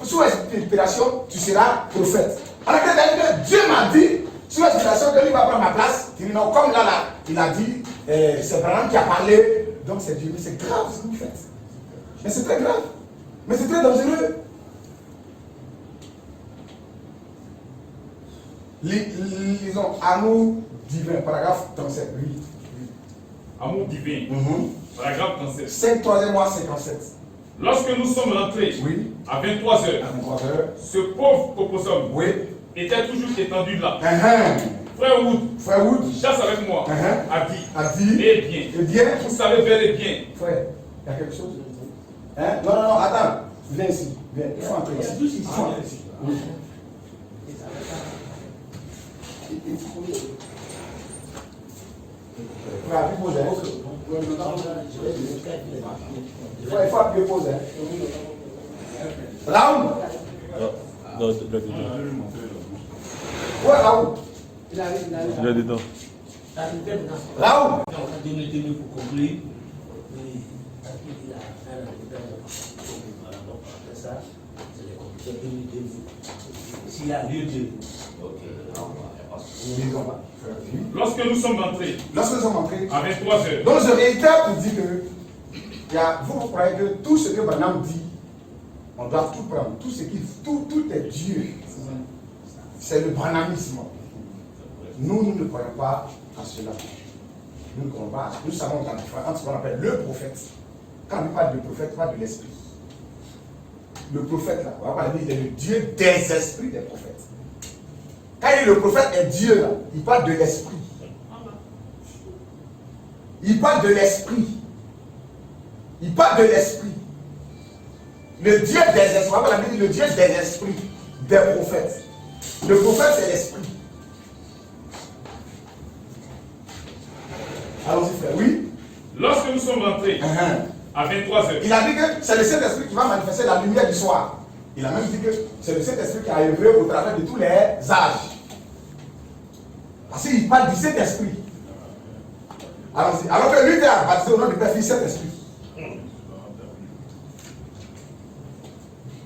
sous inspiration, tu seras prophète. Alors que Dieu m'a dit, sous inspiration, que lui va prendre ma place. Il dit non, comme là, il a dit, c'est Branham qui a parlé. Donc c'est Dieu. Mais c'est grave ce que vous faites. Mais c'est très grave. Mais c'est très dangereux. Lisons Amour divin, paragraphe 37. Oui. Amour divin, paragraphe 37. 5 3e mois 57. Lorsque nous sommes rentrés à 23 heures, ce pauvre opossum était toujours étendu là. Frère Wood, chasse avec moi, a dit, eh bien, vous savez bel et bien. Frère, il y a quelque chose. Non, attends, viens ici, viens, il faut entrer ici. Il faut entrer ici. Il faut appuyer pause. Raoul. Ouais, Raoul. Il est dedans. Raoul. S'il y a lieu de... Lorsque nous sommes entrés à 23 heures. Donc je réitère pour dire que vous croyez que tout ce que Branham dit, on doit tout prendre, tout est Dieu. C'est le branhamisme. Nous ne croyons pas à cela. Nous ne croyons pas. Nous savons qu'il y a une différence entre ce qu'on appelle le prophète. Quand on parle de prophète, on parle de l'esprit. Le prophète, là, on va parler, il est le Dieu des esprits des prophètes. Quand il dit le prophète est Dieu, là, il parle de l'esprit. Il parle de l'esprit. Il parle de l'esprit. Le Dieu des esprits, on va parler, le Dieu des esprits des prophètes. Le prophète, c'est l'esprit. Allons-y, frère. Oui. Lorsque nous sommes rentrés à 23 heures. Il a dit que c'est le Saint-Esprit qui va manifester la lumière du soir. Il a même dit que c'est le Saint-Esprit qui a œuvré au travers de tous les âges. Parce qu'il parle du Saint-Esprit. Allons-y. Alors que lui, il a baptisé au nom du Père, Fils, Saint-Esprit.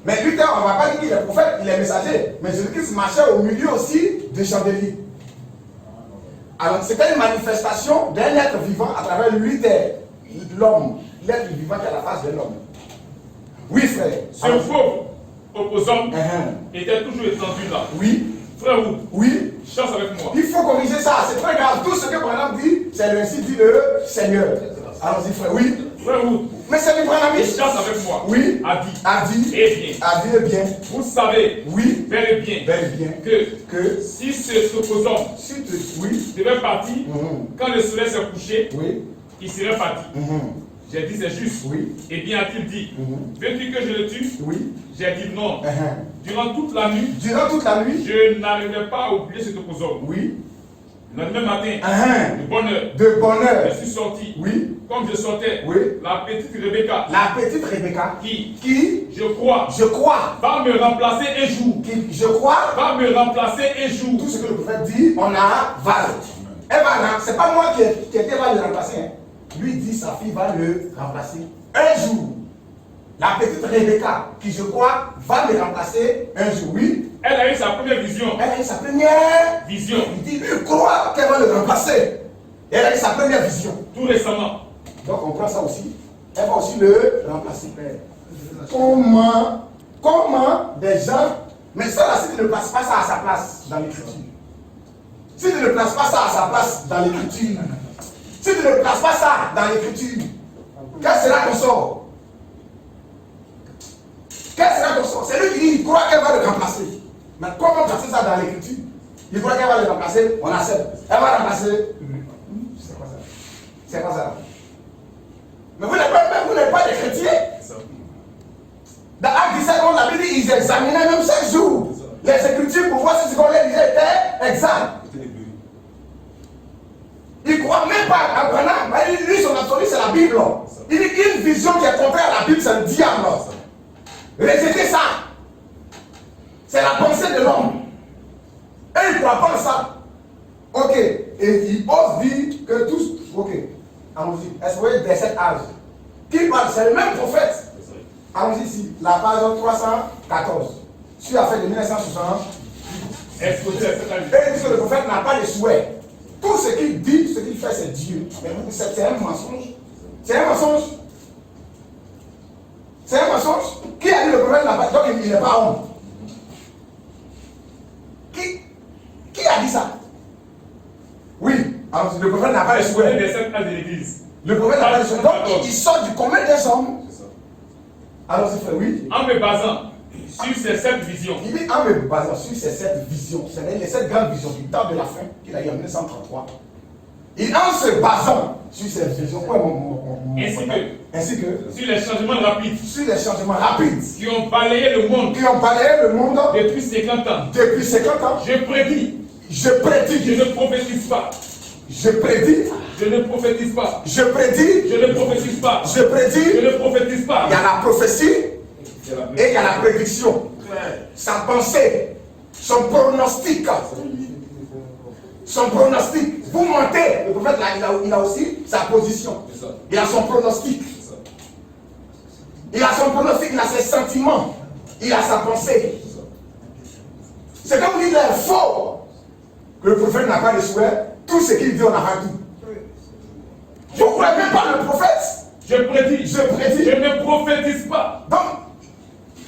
Mais Luther, on ne va pas dire qu'il est prophète, il est messager. Mais Jésus-Christ marchait au milieu aussi des chandeliers. Alors, c'était une manifestation d'un être vivant à travers Luther, l'homme, l'être vivant qui a la face de l'homme. Oui, frère. Ce pauvre opposant était toujours étendu là. Oui. Frère Wood. Oui. Chasse avec moi. Il faut corriger ça, c'est très grave. Tout ce que Branham dit, c'est le ainsi dit le Seigneur. Allons-y, frère. Oui. Frère Wood. Mais c'est du branhamisme. Chasse avec moi. Oui. A dit. Eh bien. A dit bien. Vous savez. Oui. Bel et bien. Que si ce opposant devait partir, quand le soleil s'est couché, il serait parti. J'ai dit c'est juste. Et bien a-t-il dit, veux-tu que je le tue? J'ai dit non. Durant toute la nuit, je n'arrivais pas à oublier cet opposant. Le lendemain matin, de bonne heure, je suis sorti. Comme je sortais, la petite Rebecca, qui, je crois, va me remplacer un jour. Va me remplacer un jour. Tout ce que le prophète dit, on a val. Elle va, c'est pas moi qui va le remplacer. Lui dit sa fille va le remplacer un jour. La petite Rebecca, qui je crois, va le remplacer un jour. Oui. Elle a eu sa première vision. Il dit, lui croit qu'elle va le remplacer. Elle a eu sa première vision. Tout récemment. Donc on prend ça aussi. Elle va aussi le remplacer. Comment des gens. Mais ça là, si tu ne places pas ça à sa place dans l'écriture. Si tu ne places pas ça à sa place dans l'écriture. Si tu ne places pas ça dans l'écriture, quel sera ton sort? Quel sera ton sort? C'est lui qui dit, il croit qu'elle va le remplacer. Mais comment placer ça dans l'écriture? Il croit qu'elle va le remplacer, on accepte. Elle va remplacer. C'est quoi ça? C'est quoi ça? Mais vous n'êtes pas des chrétiens. Dans Acte 17, on avait dit, ils examinaient même chaque jour les écritures pour voir si ce qu'on les disait était exact. même pas Abraham, lui son absolu c'est la Bible. Il dit une vision qui est contraire à la Bible, c'est le diable. Rejetez ça. C'est la pensée de l'homme. Et il ne croit pas ça. Ok. Et il ose dire que tous. Ok. Allons-y. Est-ce que vous voyez dès cet âge? Qui parle? C'est le même prophète. Allons-y ici. La page 314. Sur la fin de 1960. Et il dit que le prophète n'a pas de souhait. Tout ce qu'il dit, ce qu'il fait, c'est Dieu. Mais c'est un mensonge. C'est un mensonge. C'est un mensonge. Qui a dit le prophète n'a pas? Donc il n'est pas homme. Qui a dit ça? Oui. Alors, le prophète n'a pas de souhait. Le prophète n'a pas de souhait. Donc il sort du commun des hommes. Alors c'est fait, oui. En me basant sur ces 7 visions. Il dit en me basant sur ces 7 visions. C'est les 7 grandes visions du temps de la fin qu'il a eu en 1933. Et en se basant sur ces visions, ainsi que sur les changements rapides. Sur les changements rapides. Qui ont balayé le monde. Qui ont balayé le monde. Depuis 50 ans. Depuis 50 ans. Je prédis. Je prédis. Je ne prophétise pas. Je prédis. Je ne prophétise pas. Je prédis. Je ne prophétise pas. Je prédis. Je ne prophétise pas. Il y a la prophétie et il y a la prédiction. Sa pensée, son pronostic. Son pronostic. Vous mentez. Le prophète, il a aussi sa position. Il a son pronostic. Il a son pronostic, il a ses sentiments. Il a sa pensée. C'est comme il est faux. Que le prophète n'a pas de souhait. Tout ce qu'il dit, on n'a pas tout. Je ne crois même pas le prophète. Je prédis. Je prédis. Je ne prophétise pas. Donc,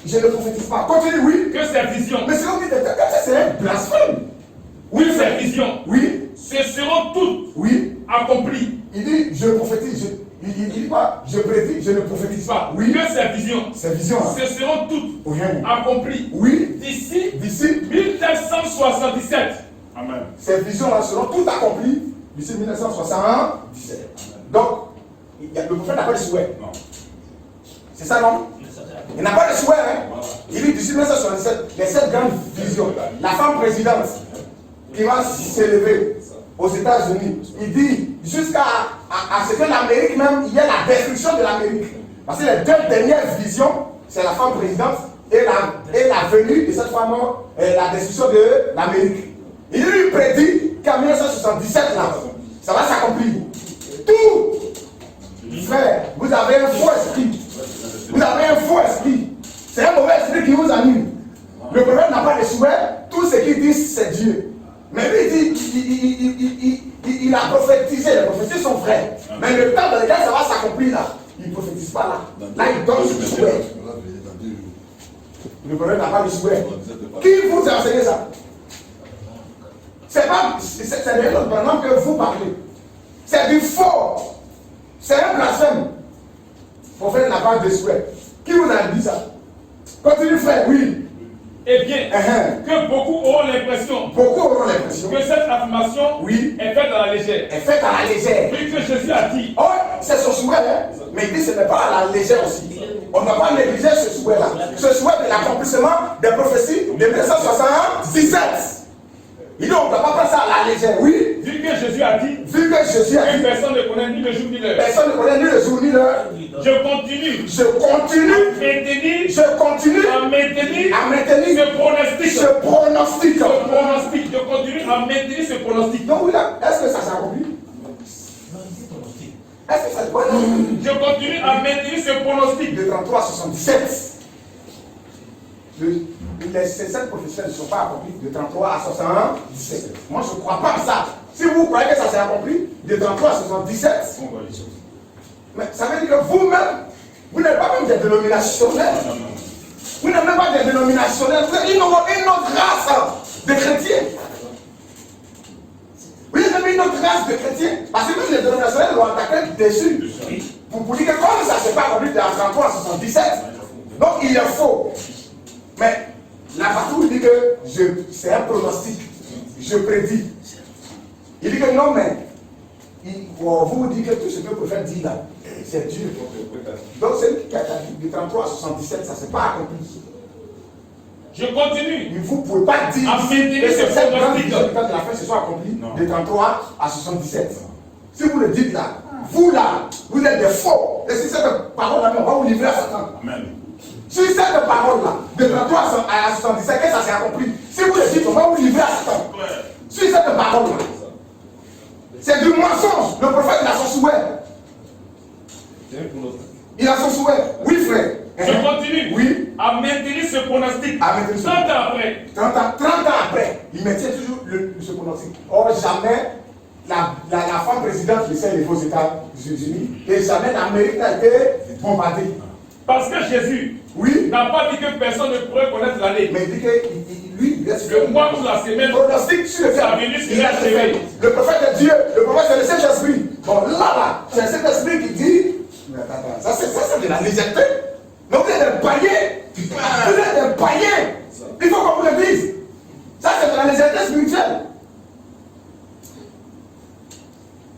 je ne prophétise pas. Continue, oui. Que ces visions. Mais c'est comme dit, c'est un blasphème. Oui, ces visions. Oui. Ce seront toutes. Oui. Accomplies. Il dit, je prophétise. Il dit quoi? Je prédis, je ne prophétise pas. Oui. Que ces visions. Ces visions. Ce seront toutes. Oui. Accomplies. Oui. D'ici 1977. Amen. Ces visions-là seront toutes accomplies d'ici 1977. Donc, le prophète n'a pas de souhait. Non. C'est ça, non? Il n'a pas de souhait. Hein? Il dit d'ici 1977, les 7 grandes visions. La femme présidente qui va s'élever aux États-Unis. Il dit jusqu'à ce que l'Amérique même, il y ait la destruction de l'Amérique. Parce que les 2 dernières visions, c'est la femme présidente et la venue de cette femme, la destruction de l'Amérique. Il lui prédit qu'en 1977, là, ça va s'accomplir. Tout, frère, vous avez un faux esprit. Vous avez un faux esprit. C'est un mauvais esprit qui vous anime. Le prophète n'a pas de souhait. Tout ce qu'il dit, c'est Dieu. Mais lui, il a prophétisé. Les prophéties sont vraies. Mais le temps dans lequel ça va s'accomplir, là, il ne prophétise pas là. Là, il donne son souhait. Le prophète n'a pas de souhait. Qui vous a enseigné ça? C'est de l'autre pendant que vous parlez. C'est du faux. C'est un blasphème. Le prophète n'a pas de souhait. Qui vous a dit ça? Continue, frère, oui. Eh bien, que beaucoup auront l'impression que cette affirmation est faite à la légère. Est faite à la légère. Oui, que Jésus a dit. Oh, c'est son souhait, hein? Mais il dit que ce n'est pas à la légère aussi. On ne va pas négliger ce souhait-là. Ce souhait de l'accomplissement des prophéties de 1977. Il dit on ne doit pas prendre ça à la légère, oui. Vu que Jésus a dit. Que personne ne connaît ni le jour ni l'heure. Personne ne connaît ni le jour ni l'heure. Je continue. À maintenir ce pronostic. Je continue à maintenir ce pronostic. Donc oui, là, est-ce que ça s'est accompli? Est-ce que ça s'est accompli? Je continue à maintenir ce pronostic. De 33 à 77. Ces 7 prophéties ne sont pas accomplies de 33 à 77. Moi, je ne crois pas à ça. Si vous croyez que ça s'est accompli de 33 à 77, mais ça veut dire que vous-même, vous n'êtes pas même des dénominationnels. Vous n'êtes même pas des dénominationnels. Vous êtes une autre race de chrétiens. Vous êtes une autre race de chrétiens. Parce que même les dénominationnels l'ont attaqué dessus. Pour dire que comme ça ne s'est pas accompli de 33 à 77, donc il est faux. Mais la partie dit que c'est un pronostic. Je prédis. Il dit que non, mais vous dites que tout ce que le prophète dit là, c'est Dieu. Donc c'est qui a dit de 33 à 77, ça ne s'est pas accompli. Je continue. Mais vous ne pouvez pas dire que cette grande vision de la fin se soit accomplie de 33 à 77. Si vous le dites là, vous là, vous êtes des faux. Et si cette parole-là, on va vous livrer à Satan. Amen. Si cette parole-là, de 33 à 77, que ça s'est accompli, si vous le dites, on va vous livrer à Satan. Si cette parole-là, c'est du mensonge. Le prophète, il a son souhait. Il a son souhait. Oui, frère. Je continue Oui. à maintenir ce pronostic. 30 ans après. 30 ans après, il maintient toujours ce pronostic. Or, jamais la femme présidente qui s'est élevée aux États-Unis et jamais l'Amérique n'a été bombardée. Parce que Jésus n'a pas dit que personne ne pourrait connaître l'année. Mais il dit que lui, il le mois ou la semaine, pronostic sur le sa venue serait achevée. Le prophète est Dieu, le prophète c'est le Saint-Esprit. Bon, là, c'est le Saint-Esprit qui dit, mais attends, ça c'est de la légèreté. Mais vous êtes des païens. Vous êtes des païens. Il faut qu'on vous le dise. Ça c'est de la légèreté spirituelle.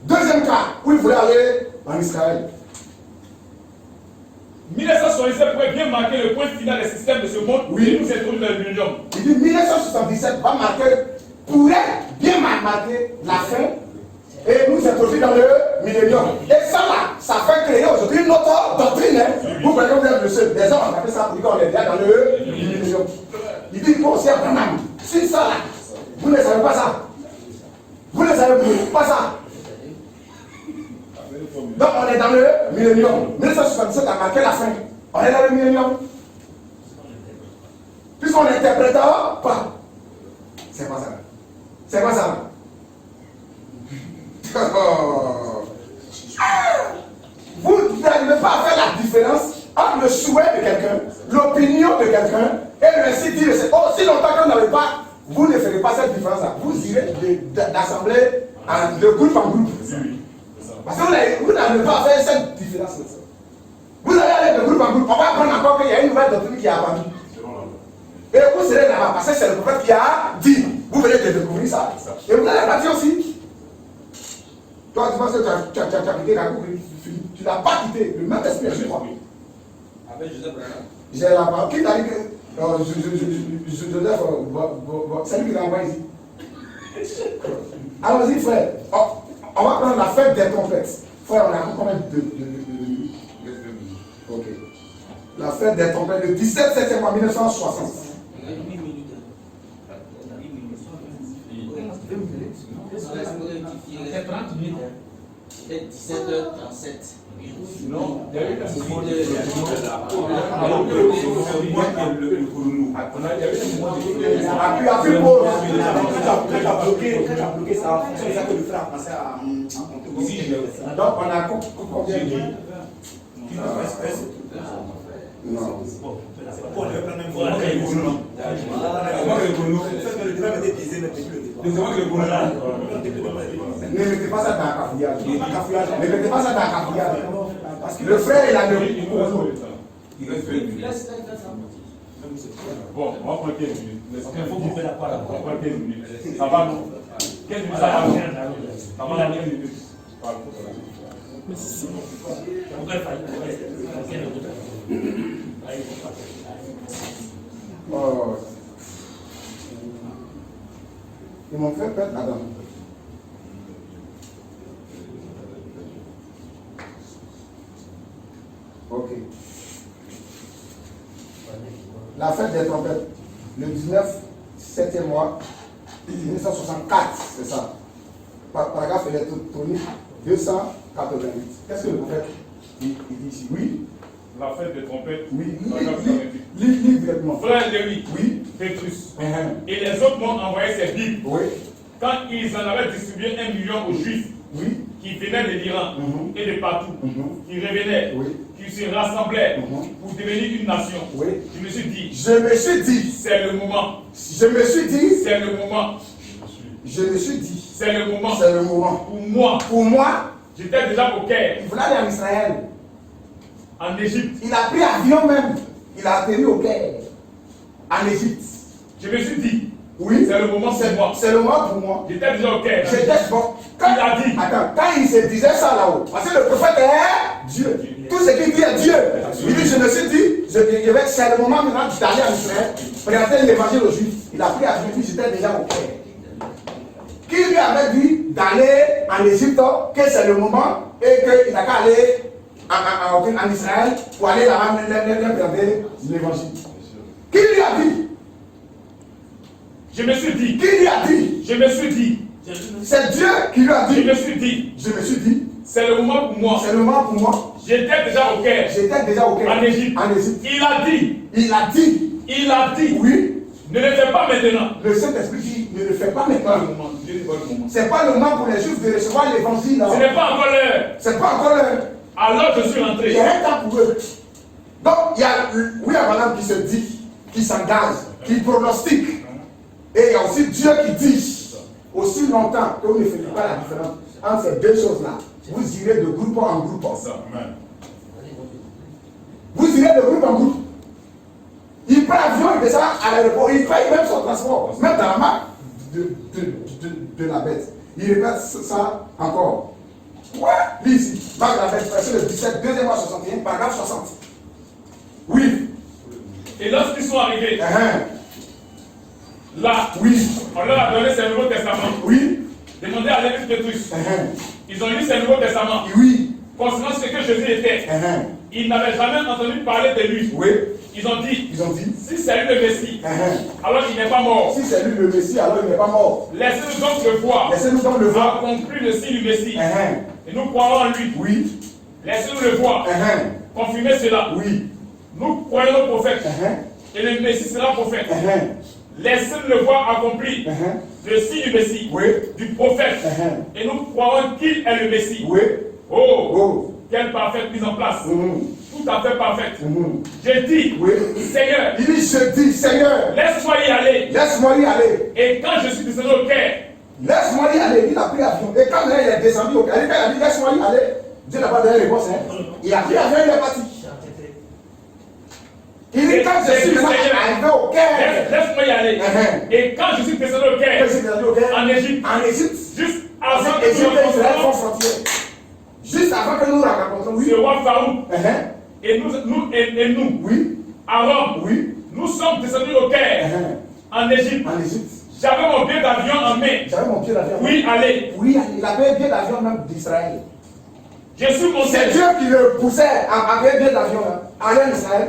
Deuxième cas, où il voulait aller en Israël. 1977 pourrait bien marquer le point final des systèmes de ce monde. Oui. Nous sommes dans le millénium. Il dit 1977 va marquer, pourrait bien marquer la fin et nous introduire dans le millénium. Et ça là, ça fait créer aujourd'hui une autre doctrine. Vous voyez, vous êtes le seul. Des gens ont appelé ça pour dire qu'on est bien dans le millénium. Il dit qu'on sait Abraham. C'est ça là. Vous ne savez pas ça. Vous ne savez pas ça. Donc on est dans le millénium. 1977 a marqué la fin. On est dans le millénium. Puisqu'on n'interprète pas. C'est pas ça. C'est pas ça. Vous n'arrivez pas à faire la différence entre le souhait de quelqu'un, l'opinion de quelqu'un et le récit dit oh, si longtemps que vous n'avez pas, vous ne ferez pas cette différence-là. Vous irez d'assemblée de groupe en groupe. Parce que vous n'arrivez pas à faire cette différence-là. Vous allez aller de groupe en groupe. On va apprendre encore qu'il y a une nouvelle doctrine qui est apparue. Et vous serez là-bas parce que c'est le prophète qui a dit. Vous venez de découvrir ça. Et vous allez partir aussi. Toi, tu penses que tu as quitté la coupe. Tu n'as pas quitté. Le même esprit est chez toi. J'ai la parole. Qui t'a dit que Joseph, c'est lui qui l'a envoyé ici. Allons-y, frère. On va prendre la fête des trompettes. Frère, on a combien de minutes? Ok. La fête des trompettes, le 17 septembre 1960. C'est 30 minutes. C'est 17h37. Non, il y a eu un moment bloqué ça en fonction de ça que le frère a commencé à compter. Donc on a combien de minutes? Non. Pour le prendre même fois, le débat était biaisé, mais ne mettez pas ça dans la cafouillage. Ne mettez pas ça dans la cafouillage. Parce que le frère, il a le. Il reste 20 minutes. Bon, on va prendre 15 minutes. Il faut qu'on fasse la parole. On va prendre 15 minutes. Ça va, non? 15 minutes, ça va, non? Ça va, 15 minutes. Mais si. Pourquoi il fallait Oh. Ils m'ont fait perdre Adam. Ok. La fête des trompettes, le 19, 7e mois, 1964, c'est ça. Paragraphe électronique 288. Qu'est-ce que le prophète il dit ici? Oui. La fête des trompettes. Oui, librement. Frère Lévi, oui. Pétrus, et les autres m'ont envoyé ces Bibles. Oui. Quand ils en avaient distribué 1 million aux Juifs, oui. Qui venaient de l'Iran et de partout, qui revenaient, qui se rassemblaient pour devenir une nation. Oui. Je me suis dit, c'est le moment. Je me suis dit, c'est le moment. Je me suis dit, c'est le moment. C'est le moment. Pour moi, j'étais déjà au Caire. Il voulait aller en Israël. En Égypte. Il a pris avion même. Il a atterri au Caire. En Égypte. Je me suis dit, oui, c'est le moment pour moi. C'est le moment pour moi. J'étais déjà au Caire. J'étais bon. Il a dit. Attends, quand il se disait ça là-haut, parce que le prophète est Dieu. Tout ce qu'il dit est Dieu. Il dit, je me suis dit, c'est le moment maintenant d'aller en Israël, présenter l'évangile aux Juifs. Il a pris avion, il dit, j'étais déjà au Caire. qui lui avait dit d'aller en Égypte, que c'est le moment et qu'il n'a qu'à aller en Israël pour aller là-bas préparer l'évangile. Qui lui a dit? Je me suis dit. Qui lui a dit? Je me suis dit. C'est Dieu qui lui a dit. Je me suis dit. Je me suis dit. C'est le moment pour moi. C'est le moment pour moi. J'étais déjà au Caire. J'étais déjà au Caire. En Égypte. En Égypte. Il a dit. Il a dit. Il a dit. Oui. Ne le fais pas maintenant. Le Saint-Esprit dit ne le fais pas maintenant. C'est pas le moment pour les Juifs de recevoir l'évangile. Ce n'est pas encore l'heure. C'est pas encore l'heure. Alors je suis rentré. Il y a un temps pour eux. Donc il y a William Branham qui se dit, qui s'engage, qui pronostique. Et il y a aussi Dieu qui dit, aussi longtemps que vous ne faites pas la différence entre ces deux choses-là, vous irez de groupe en groupe. Vous irez de groupe en groupe. Il prend l'avion, il descend à l'aéroport, il paye même son transport, même dans la marque de la bête. Il répète ça encore. Ouais, lis ici, marque de la bête, verset le 17, 2e mois 61, paragraphe 60. Oui. Et lorsqu'ils sont arrivés, là, oui, on leur a donné ce Nouveau Testament. Oui. Demandez à l'église Pétrus. Ils ont lu ce Nouveau Testament. Oui. Concernant ce que Jésus était. Ils n'avaient jamais entendu parler de lui. Oui. Ils ont dit, si c'est lui le Messie, alors il n'est pas mort. Si c'est lui le Messie, alors il n'est pas mort. Laissez-nous donc le voir. Laissez-nous donc le voir. Accomplir le signe du Messie. Et nous croyons en lui. Oui. Laissez-nous le voir. Confirmez cela. Oui. Nous croyons au prophète. Et le Messie sera prophète. Laissez-nous le voir accomplir. Le signe du Messie. Oui. Du prophète. Et nous croyons qu'il est le Messie. Oui. Oh. Quelle parfaite mise en place. Tout à fait parfaite. J'ai dit, oui. Seigneur. Il dit, je dis, Seigneur. Laisse-moi y aller. Laisse-moi y aller. Et quand je suis descendu au Caire. Laisse-moi y aller. Il a pris l'avion. Et quand il est descendu au Caire, il a dit, laisse-moi y aller. Dieu n'a pas donné réponse. Il a pris l'avion, il est parti. Il dit, quand je suis arrivé au Caire. Laisse-moi y aller. Et quand je suis descendu au Caire. En Égypte. Juste avant que nous rencontrions. Juste avant que nous rencontrions, oui. C'est le roi Pharaon. Et nous, oui. À Rome, oui. Nous sommes descendus au Caire, en Égypte. J'avais mon billet d'avion en main. J'avais mon billet d'avion. Oui, allez. Oui, il avait un billet d'avion même d'Israël. Je suis monté. C'est Dieu qui le poussait à avoir un billet d'avion, aller en Israël.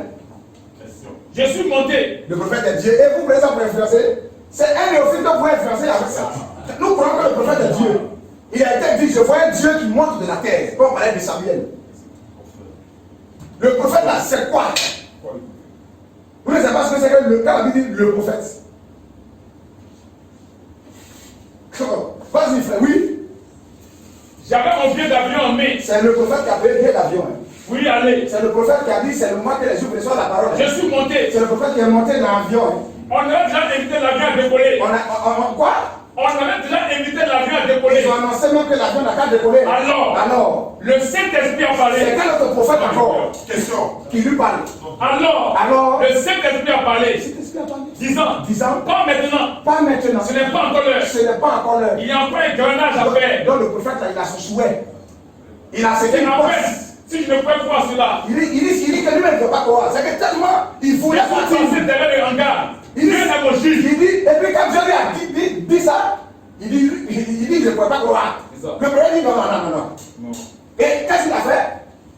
Je suis monté. Le prophète est Dieu. Et vous prenez ça pour influencer. C'est un néophyte pour influencer avec ça. Nous croyons que le prophète est Dieu. Il a été dit, je vois un Dieu qui monte de la terre. Comme on parlait de Samuel. Le prophète là, c'est quoi? Vous ne savez pas ce que c'est que quand la Bible dit le prophète. Vas-y frère, oui. J'avais mon billet d'avion en main. C'est le prophète qui a payé le billet d'avion. Oui, allez. C'est le prophète qui a dit, c'est le moment que les Juifs reçoivent la parole. Je suis monté. C'est le prophète qui est monté dans l'avion. On avait déjà invité l'avion à décoller. Quoi? On avait déjà invité l'avion à décoller. Ils ont annoncé même que l'avion n'a qu'à décoller. Alors, le Saint-Esprit a parlé. C'est quel autre prophète encore? Question. Qui lui parle. Alors, le Saint-Esprit a parlé. Disant, pas maintenant. Pas maintenant. Ce n'est pas encore l'heure. Ce n'est pas encore l'heure. Il y a encore un grenage à faire. Donc le prophète là, il a son souhait. Il a ce qu'il pense. Si je ne peux croire cela. Il dit que lui-même ne peut pas croire. C'est que tellement il voulait partir. Il derrière le hangar. Il dit, et puis quand Dieu lui a dit ça, il dit, je ne peux pas croire. Le prophète dit non. Et qu'est-ce qu'il a fait?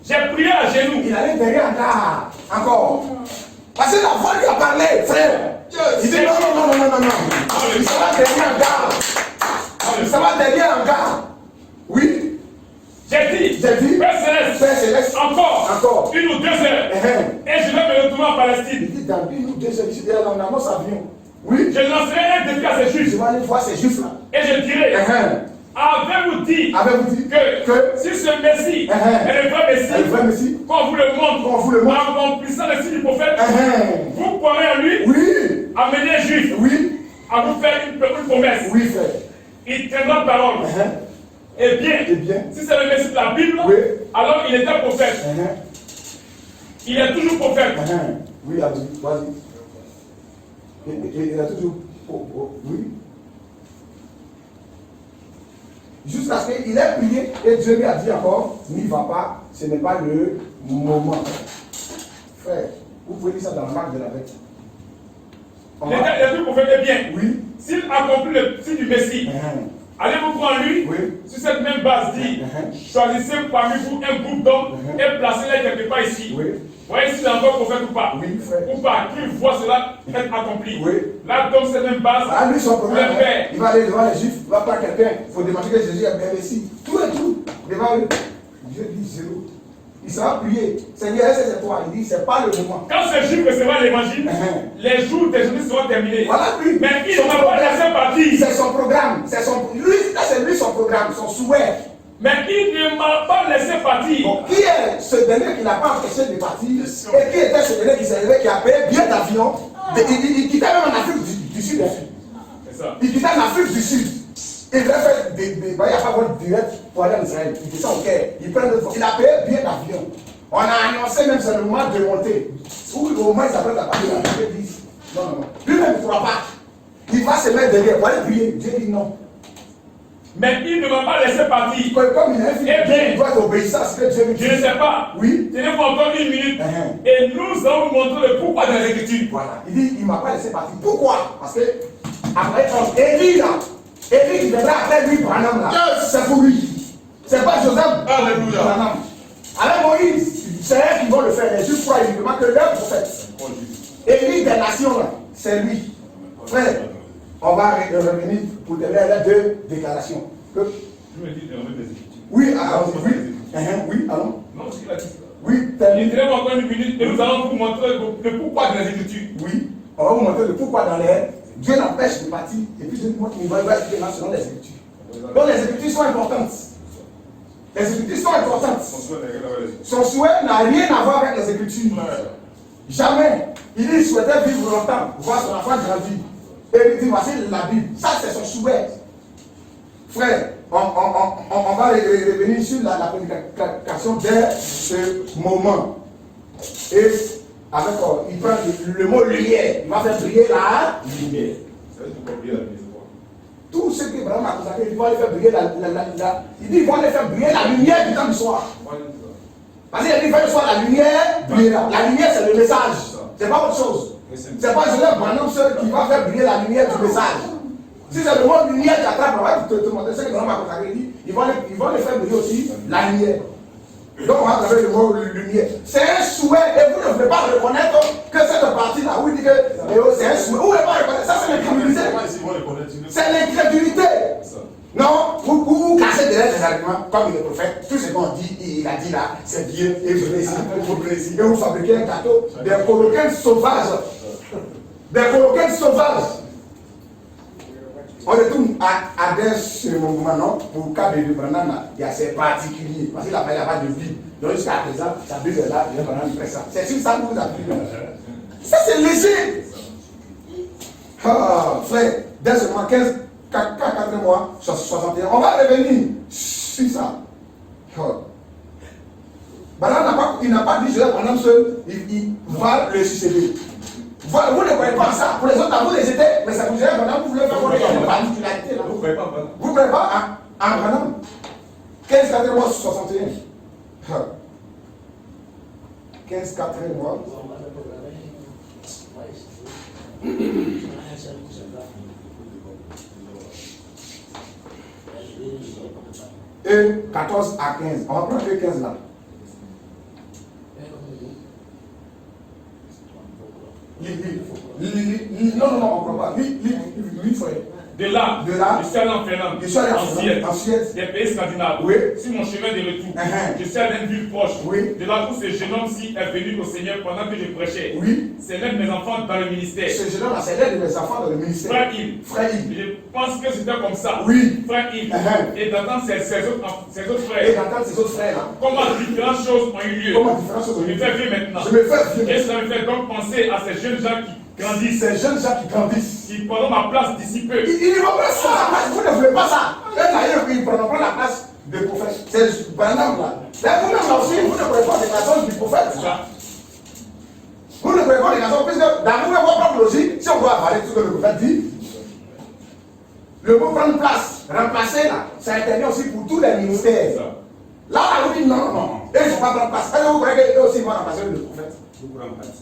J'ai prié à genoux. Il allait derrière hangar. Encore. Parce que la voix lui a parlé, frère. Il dit non. Il s'en va derrière hangar. Il s'en va derrière hangar. Oui. J'ai dit, Père Céleste, encore 1 ou 2 heures, et je vais me retourner en Palestine. Il dit, dans 1 ou 2 heures, ici, on annonce avion. Oui. Je lancerai un défi à ces juifs. Je vais aller voir ces juifs là. Et je dirai, avez-vous dit que si ce Messie est le vrai Messie, qu'on vous le montre, en remplissant le signe du prophète, vous croirez en lui, amenez les juifs, à vous faire une promesse. Oui, frère. Il tiendra parole. Eh bien, si c'est le Messie de la Bible, alors il était prophète. Il est toujours prophète. Oui, vas-y. Il a toujours. Oui. Jusqu'à ce qu'il ait prié et Dieu lui a dit encore, n'y va pas, ce n'est pas le moment. Frère, vous pouvez lire ça dans la marque de la bête. Les deux prophètes est bien. Oui. S'il accomplit le signe du Messie, Allez vous croire en lui. Sur cette même base, dit choisissez parmi vous un groupe d'hommes et placez-les quelque part ici. Voyez s'il est encore prophète ou pas. Ou pas, qu'il voit cela être accompli. Là, donc, cette même base, lui, son problème, il va aller devant les Juifs, il va prendre quelqu'un, il faut démontrer que Jésus est bien ici. Tout et tout, devant eux. Dieu dit zéro. Il sera prié. Seigneur, c'est toi. Il dit, c'est pas le moment. Quand ce Juif recevra l'évangile, les jours des journées seront terminés. Voilà, lui. Mais il ne va pas laisser partir. C'est son programme. C'est lui son programme, son souhait. Mais il ne m'a pas laissé partir. Donc, qui est ce dernier qui n'a pas empêché de partir? Et qui était ce dernier qui s'est levé, qui a payé bien d'avion? Il quittait même en Afrique du Sud. Il quittait en Afrique du Sud. Il devait faire il n'y a pas de vol direct pour aller en Israël. Il descend au Caire. Il a payé bien d'avion. On a annoncé même c'est le moment de monter. Où au moins ils apprennent à partir de la Église. Non, non. Lui-même ne pourra pas. Il va se mettre derrière pour aller prier. Dieu dit non. Mais il ne m'a pas laissé partir. Comme il est fini, il doit être obéissant à ce que Dieu lui dit. Je ne sais pas. Oui. Tenez-vous encore une minute. Et nous allons vous montrer le pourquoi dans les Écritures. Voilà. Il dit, il ne m'a pas laissé partir. Pourquoi? Parce que, après, quand Élie là, Élie qui viendra après lui, Branham là, c'est pour lui. C'est pas Joseph. Alléluia. Branham. Avec Moïse, c'est eux qui vont le faire. Les Juifs croient uniquement que leur prophète. Élie des nations là, c'est lui. Frère. On va revenir pour donner les deux déclarations. Je me dis de remettre des Écritures. Oui, allons. Oui, allons. Non, c'est la question. Oui, il tenez encore une minute et nous allons vous montrer le pourquoi dans les Écritures. Oui, on va vous montrer le pourquoi dans les. Dieu l'empêche de partir et puis je vous montre qu'il va expliquer là selon les Écritures. Donc les Écritures sont importantes. Les Écritures sont importantes. Son souhait n'a rien à voir avec les Écritures. Jamais. Il souhaitait vivre longtemps, voir son enfant grandir. Et il dit, voici la Bible. Ça, c'est son souhait. Frère, on va revenir sur la prédication dès ce moment. Et avec, il prend le mot lumière. Il va faire briller la lumière. Tout ce que Abraham a consacré, il va aller faire briller il dit, il va aller faire briller la lumière du temps du soir. Parce qu'il dit, il va le soir, la lumière brillera. La lumière, c'est le message. C'est pas autre chose. C'est pas Joseph Branham seul qui va faire briller la lumière du message. Si c'est le mot lumière qui attrape, on va te montrer ce que Branham a consacré. Ils vont les faire briller aussi la lumière. Donc on va travailler le mot lumière. C'est un souhait et vous ne pouvez pas reconnaître que cette partie-là, où il dit que c'est un souhait. Vous ne pouvez pas reconnaître. Ça, c'est l'incrédulité. C'est l'incrédulité. Non, vous cassez derrière les arguments, comme il est prophète, tout ce qu'on dit, il a dit là, c'est bien, et vous précisez, et vous fabriquez un gâteau, des coloquins sauvages. Des coloquins sauvages. On retourne à des moments, non? Pour le cas de Branham, il y a ces particuliers, parce qu'il n'a pas de vie. Donc jusqu'à présent, sa Bible est là, il y a Branham fait ça. C'est une ça que vous avez vu. Ça, c'est léger. Ah, frère, dès seulement 4 mois, 61, on va revenir sur ça. Branham il n'a pas dit, je vais Branham seul, il va le succéder. Vous ne croyez pas ça. Pour les autres, vous les étiez, mais ça vous gère Branham, vous voulez faire quoi? Il y a une particularité là. Vous ne croyez pas Branham? Vous ne croyez pas en Branham? 15, 4 mois, 61. 15, 4 mois. Et 14 à 15. On va prendre le 15 là. Non, on ne prend pas. De là, je suis allé en Suède, des pays scandinaves. Oui. Sur mon chemin de retour, je suis allé à une ville proche. Oui. De là où ce jeune homme-ci est venu au Seigneur pendant que je prêchais. Oui. C'est l'un de mes enfants dans le ministère. Ce jeune homme-là, c'est l'un de mes enfants dans le ministère. Frère Yves. Je pense que c'était comme ça. Oui. Frère Yves. Et d'entendre ses autres frères. Et d'entendre ses autres frères. Comment différentes choses ont eu lieu. Comment différentes choses ont eu lieu. Je me fais vieux maintenant. Je me fais vieux. Et ça me fait donc penser à ces jeunes gens qui grandissent. Ces jeunes gens qui grandissent. Qui prendront ma place d'ici peu. Ils ne vont pas ça. Vous ne voulez pas ça. D'ailleurs, ils ne prendront pas la place du prophète. C'est Branham là. Mais vous-même aussi, vous ne prenez pas des garçons du prophète. Vous ne prenez pas des garçons, puisque dans votre propre logique, si on doit avaler tout ce que le prophète dit, le mot prendre place, remplacer là, ça intervient aussi pour tous les ministères. Là, on dit non. Et ils ne vont pas prendre place. Est-ce que vous croyez qu'eux aussi vont remplacer le prophète?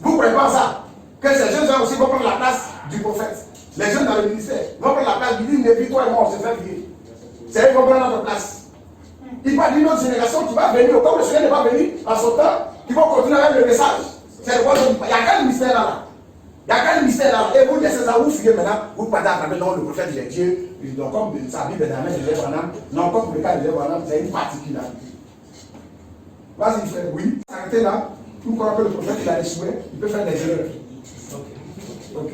Vous ne croyez pas ça? Que ces jeunes gens aussi vont prendre la place du prophète. Les jeunes dans le ministère vont prendre la place du dit, depuis toi et moi, on se fait vieux. C'est eux qui vont prendre notre place. Il va d'une autre génération qui va venir, comme le Seigneur n'est pas venu en son temps, qui vont continuer avec le message. C'est le il n'y a qu'un mystère là. Il n'y a qu'un mystère là. Et vous laissez ça, vous fuyez maintenant, vous partez à travers le prophète, il est Dieu. Donc, comme sa Bible est dans la main de Lévanam, non, comme pour le cas de Lévanam, c'est une particularité. Vas-y, frère, oui. Arrêtez là. Vous croyez que le prophète, il a échoué, il peut faire des erreurs. Ok.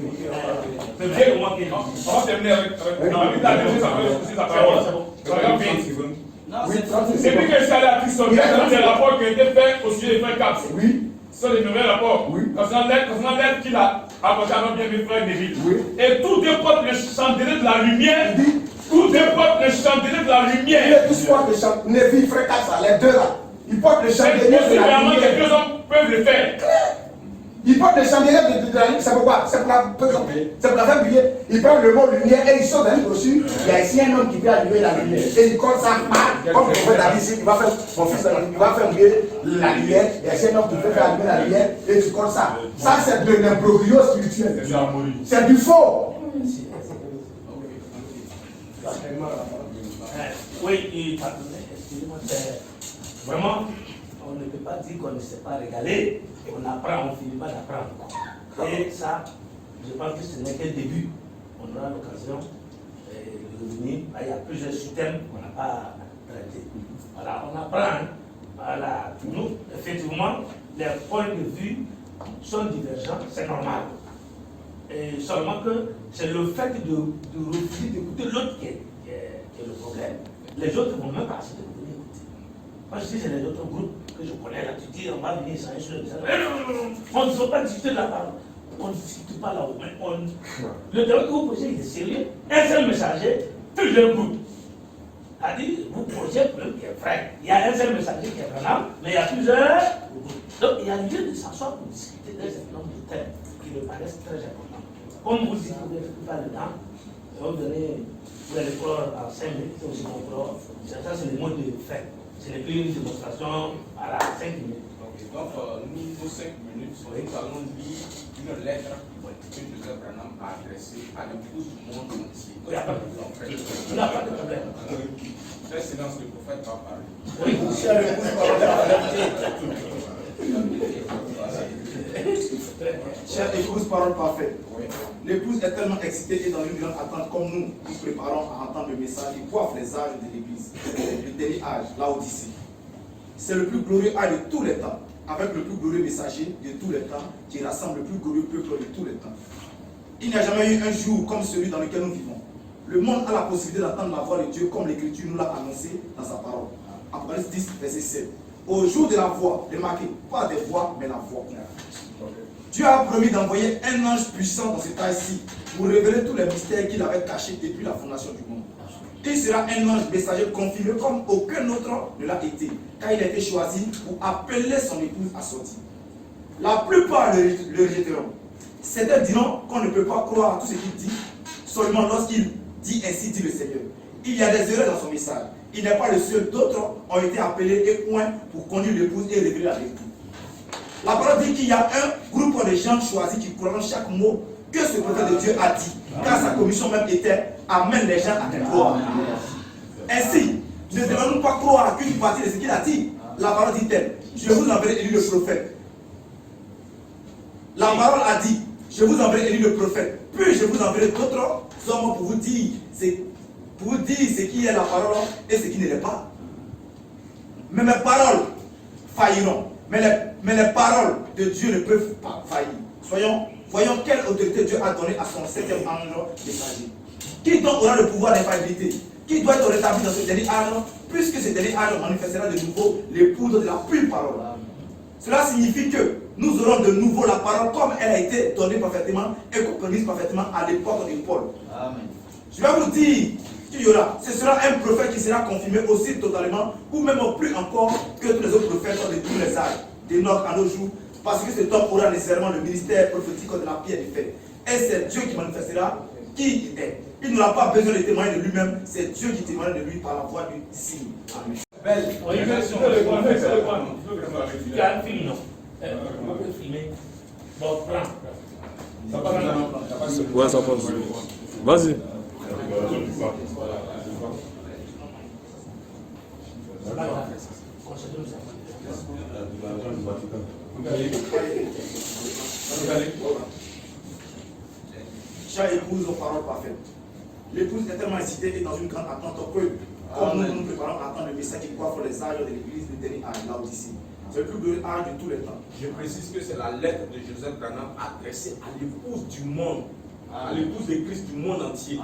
Mais bien au moins qu'il on va terminer avec. Non, il a donné sa parole. C'est lui que je suis allé à Christophe. Il y a des rapports qui ont été faits au sujet des frères Caps. Oui. Ce sont des mauvais rapports. Oui. Concernant l'aide qu'il a apporté à notre bien-aimé frère David. Oui. Et tout déporte le chandelier de la lumière. Tout déporte le chandelier de la lumière. Il est tous porte le chandelier. Neville, frère Caps, les deux là. Ils portent le chandelier de la Vraiment, lumière. les deux hommes peuvent le faire. Ils portent le chandelier de la lumière. C'est pourquoi? C'est pour la faire briller. Ils prennent le mot lumière et ils sortent dans une brochure. Il y a ici un homme qui peut allumer la lumière. Et il colle ça, comme le prophète a dit ici, il va faire, mon fils, il va faire briller la lumière. Il y a ici un homme qui peut faire allumer la lumière et tu colles ça. Ça, c'est de l'imbroglio spirituel. C'est du faux. Oui, excusez-moi, vraiment, on ne peut pas dire qu'on ne s'est pas régalé. On apprend, on finit pas d'apprendre. Et ça, je pense que ce n'est qu'un début. On aura l'occasion de revenir. Il y a plusieurs systèmes qu'on n'a pas traités. Voilà, on apprend. Voilà, nous, effectivement, les points de vue sont divergents, c'est normal. Et seulement que c'est le fait de refuser d'écouter l'autre qui est le problème. Les autres ne vont même pas accepter de venir écouter. Moi, je dis, c'est les autres groupes que je connais là. Tu dis, on va venir sans sur le message. On ne faut pas discuter de la parole. On ne discute pas là-haut. Le débat que vous posez, il est sérieux. Un seul messager, plusieurs groupes. C'est-à-dire, vous posez un problème qui est vrai. Il y a un seul messager qui est vraiment, mais il y a plusieurs groupes. Donc, il y a lieu de s'asseoir pour discuter d'un certain nombre de thèmes qui me paraissent très importants. Comme vous dites, vous n'avez pas le temps. Vous allez clore en 5 minutes, c'est aussi mon clore. Ça, c'est le mode de fait. Ce n'est plus une démonstration à la 5 minutes. Okay. Donc, nous, nos 5 minutes, nous allons lire une lettre que Joseph Branham a adressée à l'épouse du monde entier. Il n'y a pas de problème. Il n'y a pas de problème. Fais silence, le prophète va parler. Oui, chère épouse, parole parfaite. L'épouse est tellement excitée et dans une grande attente comme nous préparons à entendre le message qui coiffe les âges de l'Église. Le dernier âge, l'Odyssée. C'est le plus glorieux âge de tous les temps, avec le plus glorieux messager de tous les temps, qui rassemble le plus glorieux peuple de tous les temps. Il n'y a jamais eu un jour comme celui dans lequel nous vivons. Le monde a la possibilité d'entendre la voix de Dieu comme l'Écriture nous l'a annoncé dans sa parole. Apocalypse 10, verset 7. Au jour de la voix, remarquez, pas des voix, mais la voix. Dieu a promis d'envoyer un ange puissant dans ce temps-ci pour révéler tous les mystères qu'il avait cachés depuis la fondation du monde. Il sera un ange messager confirmé comme aucun autre ne l'a été, car il a été choisi pour appeler son épouse à sortir. La plupart le rejetteront. Certains diront qu'on ne peut pas croire à tout ce qu'il dit, seulement lorsqu'il dit ainsi dit le Seigneur. Il y a des erreurs dans son message. Il n'est pas le seul, d'autres ont été appelés et points pour conduire l'épouse et révéler la vérité. La parole dit qu'il y a un groupe de gens choisis qui croiront chaque mot que ce prophète de Dieu a dit, car sa commission même était amène les gens à te croire. Ainsi, ne devons-nous pas croire qu'une partie de ce qu'il a dit. La parole dit-elle, je vous enverrai Élie le prophète. La parole a dit, je vous enverrai Élie le prophète, puis je vous enverrai d'autres hommes pour vous dire ce qui est la parole et ce qui ne l'est pas. Mais mes paroles failliront. Mais les paroles de Dieu ne peuvent pas faillir. Voyons quelle autorité Dieu a donnée à son 7e ange messager. Qui donc aura le pouvoir d'infaillibilité? Qui doit être rétabli dans ce dernier ange, puisque ce dernier ange manifestera de nouveau les poudres de la pure parole. Cela signifie que nous aurons de nouveau la parole comme elle a été donnée parfaitement et comprise parfaitement à l'époque de Paul. Amen. Je vais vous dire qu'il y aura, ce sera un prophète qui sera confirmé aussi totalement, ou même plus encore que tous les autres prophètes de tous les âges, d'Enoch à nos jours, parce que cet homme aura nécessairement le ministère prophétique de la pierre du fait. Et c'est Dieu qui manifestera qui il est. Il n'aura pas besoin de témoigner de lui-même, c'est Dieu qui témoigne de lui par la voix du signe. Amen. Belle. Oui, c'est le point. Tu as un film, non? On peut filmer. Bon, prends. Ça passe maintenant. Ouais, ça passe. Vas-y. Chaque épouse aux paroles parfaites. L'épouse est tellement excitée et dans une grande attente que, comme nous nous préparons à attendre le message qui coiffe les âges de l'église de dernier âge, là aussi. C'est le plus glorieux âge de tous les temps. Je précise que c'est la lettre de Joseph Branham adressée à l'épouse du monde, à l'épouse de Christ du monde entier.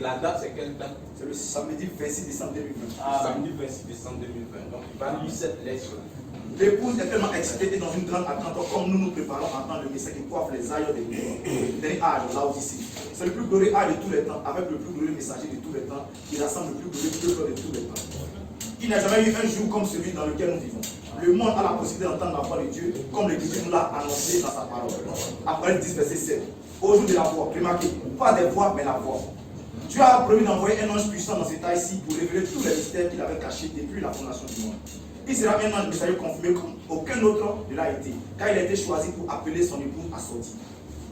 La date, c'est quelle date? C'est le samedi 26 décembre 2020. Le samedi 26 décembre 2020. Donc il va lire cette lettre. L'épouse est tellement excitée et dans une grande attente comme nous nous préparons à attendre le message qui coiffe les âges de dernier âge, là aussi. C'est le plus glorieux âge de tous les temps, avec le plus glorieux messager de tous les temps, qui rassemble le plus glorieux peuple de tous les temps. Il n'y a jamais eu un jour comme celui dans lequel nous vivons. Le monde a la possibilité d'entendre la voix de Dieu, comme l'Écriture nous l'a annoncé dans sa parole. Après 10 verset 7. Au jour de la voix, remarquez, pas des voix, mais la voix. Dieu a promis d'envoyer un ange puissant dans cet temps-ci pour révéler tous les mystères qu'il avait cachés depuis la fondation du monde. Il sera un ange messager confirmé comme aucun autre ne l'a été, car il a été choisi pour appeler son épouse à sortir.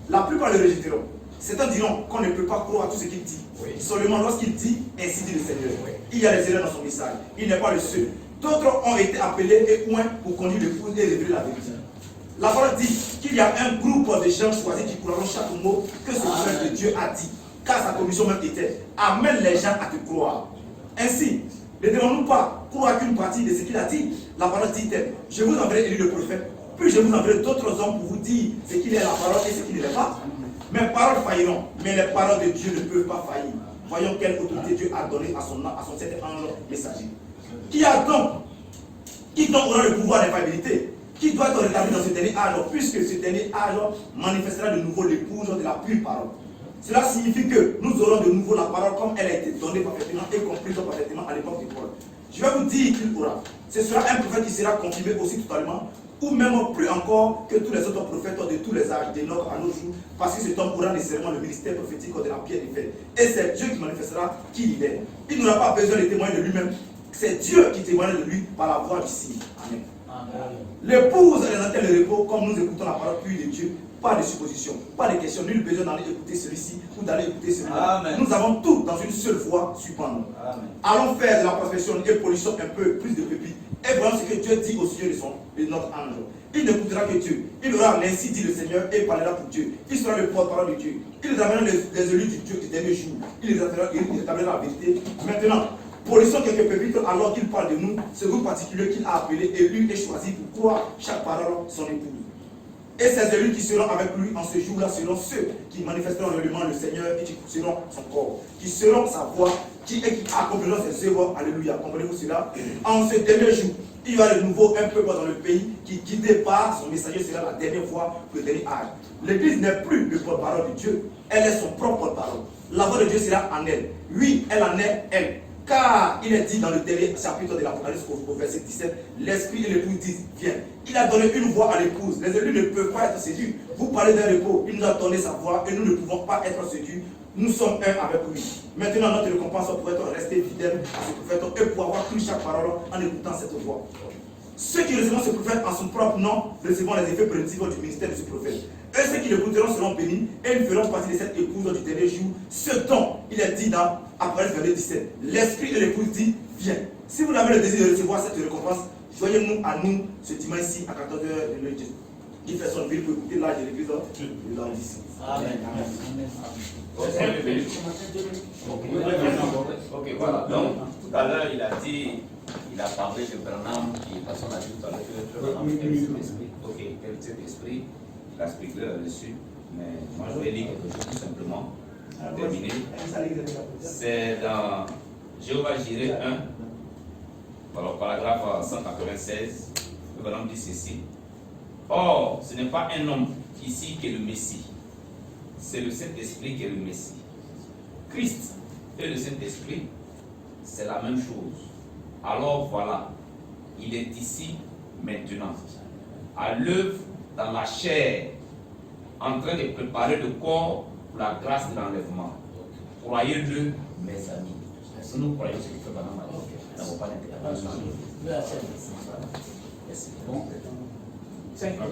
La plupart le rejetteront. Certains diront qu'on ne peut pas croire à tout ce qu'il dit. Seulement lorsqu'il dit, ainsi dit le Seigneur. Il y a des erreurs dans son message. Il n'est pas le seul. D'autres ont été appelés et oints pour conduire l'épouse et révéler la vérité. La parole dit qu'il y a un groupe de gens choisis qui croiront chaque mot que ce que Dieu a dit, car sa commission même était amène les gens à te croire. Ainsi, ne devons-nous pas croire qu'une partie de ce qu'il a dit? La parole dit-elle, je vous enverrai Élie le prophète, puis je vous enverrai d'autres hommes pour vous dire ce qu'il est la parole et ce qu'il ne l'est pas. Mes paroles failliront, mais les paroles de Dieu ne peuvent pas faillir. Voyons quelle autorité Dieu a donnée à son cet ange messager. Qui donc aura le pouvoir d'infaillibilité? Qui doit être rétabli dans ce dernier âge, puisque ce dernier âge manifestera de nouveau l'épouse de la pure parole. Cela signifie que nous aurons de nouveau la parole comme elle a été donnée parfaitement et comprise parfaitement à l'époque de Paul. Je vais vous dire qu'il aura. Ce sera un prophète qui sera confirmé aussi totalement, ou même plus encore que tous les autres prophètes de tous les âges, de notre à nos jours, parce que cet homme aura nécessairement le ministère prophétique de la pierre de fer. Et c'est Dieu qui manifestera qui il est. Il n'aura pas besoin de témoigner de lui-même. C'est Dieu qui témoigne de lui par la voix du signe. Amen. L'épouse est dans tel repos, comme nous écoutons la parole pure de Dieu, pas de supposition, pas de questions, nul besoin d'aller écouter celui-ci ou d'aller écouter celui-là. Nous avons tout dans une seule voix suivante. Allons faire de la prospection et pollution un peu plus de pépite et voyons ce que Dieu dit au sujet de notre ange. Il n'écoutera que Dieu. Il aura ainsi dit le Seigneur et parlera pour Dieu. Il sera le porte-parole de Dieu. Il ramènera les élus du Dieu du dernier jour. Il établira la vérité. Maintenant, pollution quelques pépites alors qu'il parle de nous, ce groupe particulier qu'il a appelé, élu et choisi pour croire chaque parole son épouse. Et ces élus qui seront avec lui en ce jour-là seront ceux qui manifesteront réellement le Seigneur et qui seront son corps, qui seront sa voix, qui accompliront ses œuvres. Alléluia. Comprenez-vous cela? En ce dernier jour, il y aura de nouveau un peuple dans le pays qui, guidé par son messager, sera la dernière fois pour le dernier âge. L'Église n'est plus le porte-parole de Dieu, elle est son propre porte-parole. La voix de Dieu sera en elle. Oui, elle en est elle. Car il est dit dans le dernier chapitre de l'Apocalypse au verset 17, l'Esprit et l'épouse disent, viens. Il a donné une voix à l'épouse. Les élus ne peuvent pas être séduits. Vous parlez d'un repos, il nous a donné sa voix et nous ne pouvons pas être séduits. Nous sommes un avec lui. Maintenant, notre récompense pour être resté fidèle à ce prophète et pour avoir pris chaque parole en écoutant cette voix. Ceux qui recevront ce prophète en son propre nom recevront les effets prédictifs du ministère de ce prophète. Et ceux qui l'écouteront seront bénis et ils feront partie de cette épouse du dernier jour. Ce dont il est dit dans Apocalypse 17. L'Esprit et l'épouse dit, viens. Si vous avez le désir de recevoir cette récompense, joignez-nous à nous ce dimanche-ci à 14h de l'heure. Qui fait son ville pour écouter l'âge de l'église de l'Odyssée. Amen. Ok, voilà. Donc, tout à l'heure, il a parlé de Branham, qui, parce qu'on a dit tout à l'heure que Branham était cet esprit. Ok, quel cet esprit, il a spéculé là-dessus, mais moi je vais lire quelque chose tout simplement, pour terminer. C'est dans Jéhovah Jireh 1, alors paragraphe 196, le Branham dit ceci. Or, ce n'est pas un homme ici qui est le Messie, c'est le Saint-Esprit qui est le Messie. Christ et le Saint-Esprit, c'est la même chose. Alors voilà, il est ici maintenant, à l'œuvre dans la chair, en train de préparer le corps pour la grâce de l'enlèvement. Croyez-le, mes amis. Si nous croyons ce qu'il fait pendant ma vie, nous n'avons pas d'interprétation. Merci. Bon. 5 minutes.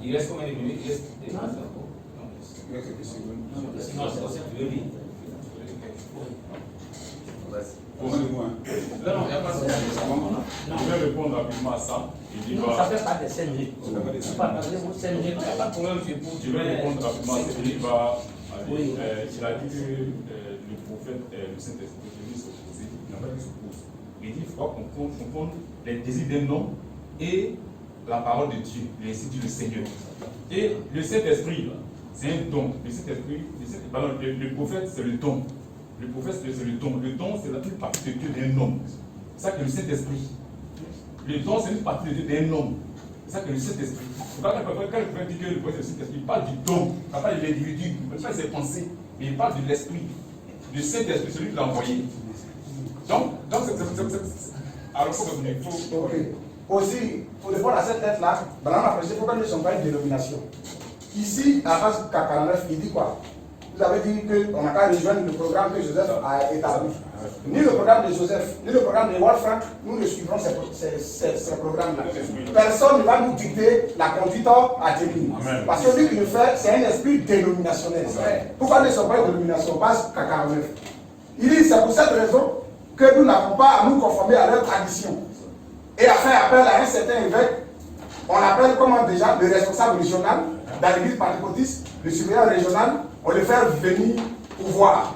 Il reste combien de minutes? Il reste des minutes. Sinon, tu veux lire? Non, il n'y a pas de répondre rapidement à ça. Non, ça fait pas des 5 minutes. Partagez-vous 5 minutes, il n'y a pas de problème. Je vais répondre rapidement à ça. Il a dit que le prophète, le Saint-Esprit, est venu s'opposer. Il n'a pas dit s'opposer. Il dit qu'il faut qu'on confonde les désirs d'un homme et la parole de Dieu, ainsi dit le Seigneur. Et le Saint-Esprit, c'est un don. Le Saint-Esprit, le prophète, c'est le don. Le prophète, c'est le don. Le don, c'est la toute partie de Dieu d'un homme. C'est ça que le Saint-Esprit. Le don, c'est une partie de Dieu d'un homme. C'est ça que le Saint-Esprit. Quand le prophète dit que le prophète, c'est le Saint-Esprit, il parle du don. Il ne parle pas de l'individu, il ne parle pas de ses pensées, mais il parle de l'Esprit. Du Saint-Esprit, celui qui l'a envoyé. Donc alors, il faut revenir. Aussi, pour répondre à cette lettre-là, Branham a précisé pourquoi nous ne sommes pas une dénomination. Ici, à page 49, il dit quoi? Vous avez dit qu'on n'a qu'à rejoindre le programme que Joseph a établi. Ni le programme de Joseph, ni le programme de Wolfram, nous ne suivrons ces programmes-là. Personne ne va nous dicter la conduite à tenir. Parce que lui qui le fait, c'est un esprit dénominationnel. Pourquoi nous ne sommes pas une dénomination? Page 49. Il dit, c'est pour cette raison que nous n'avons pas à nous conformer à leur tradition et à faire appel à un certain évêque. On l'appelle comment déjà le responsable régional dans l'église pentecôtiste, le surveillant régional, on le fait venir pour voir.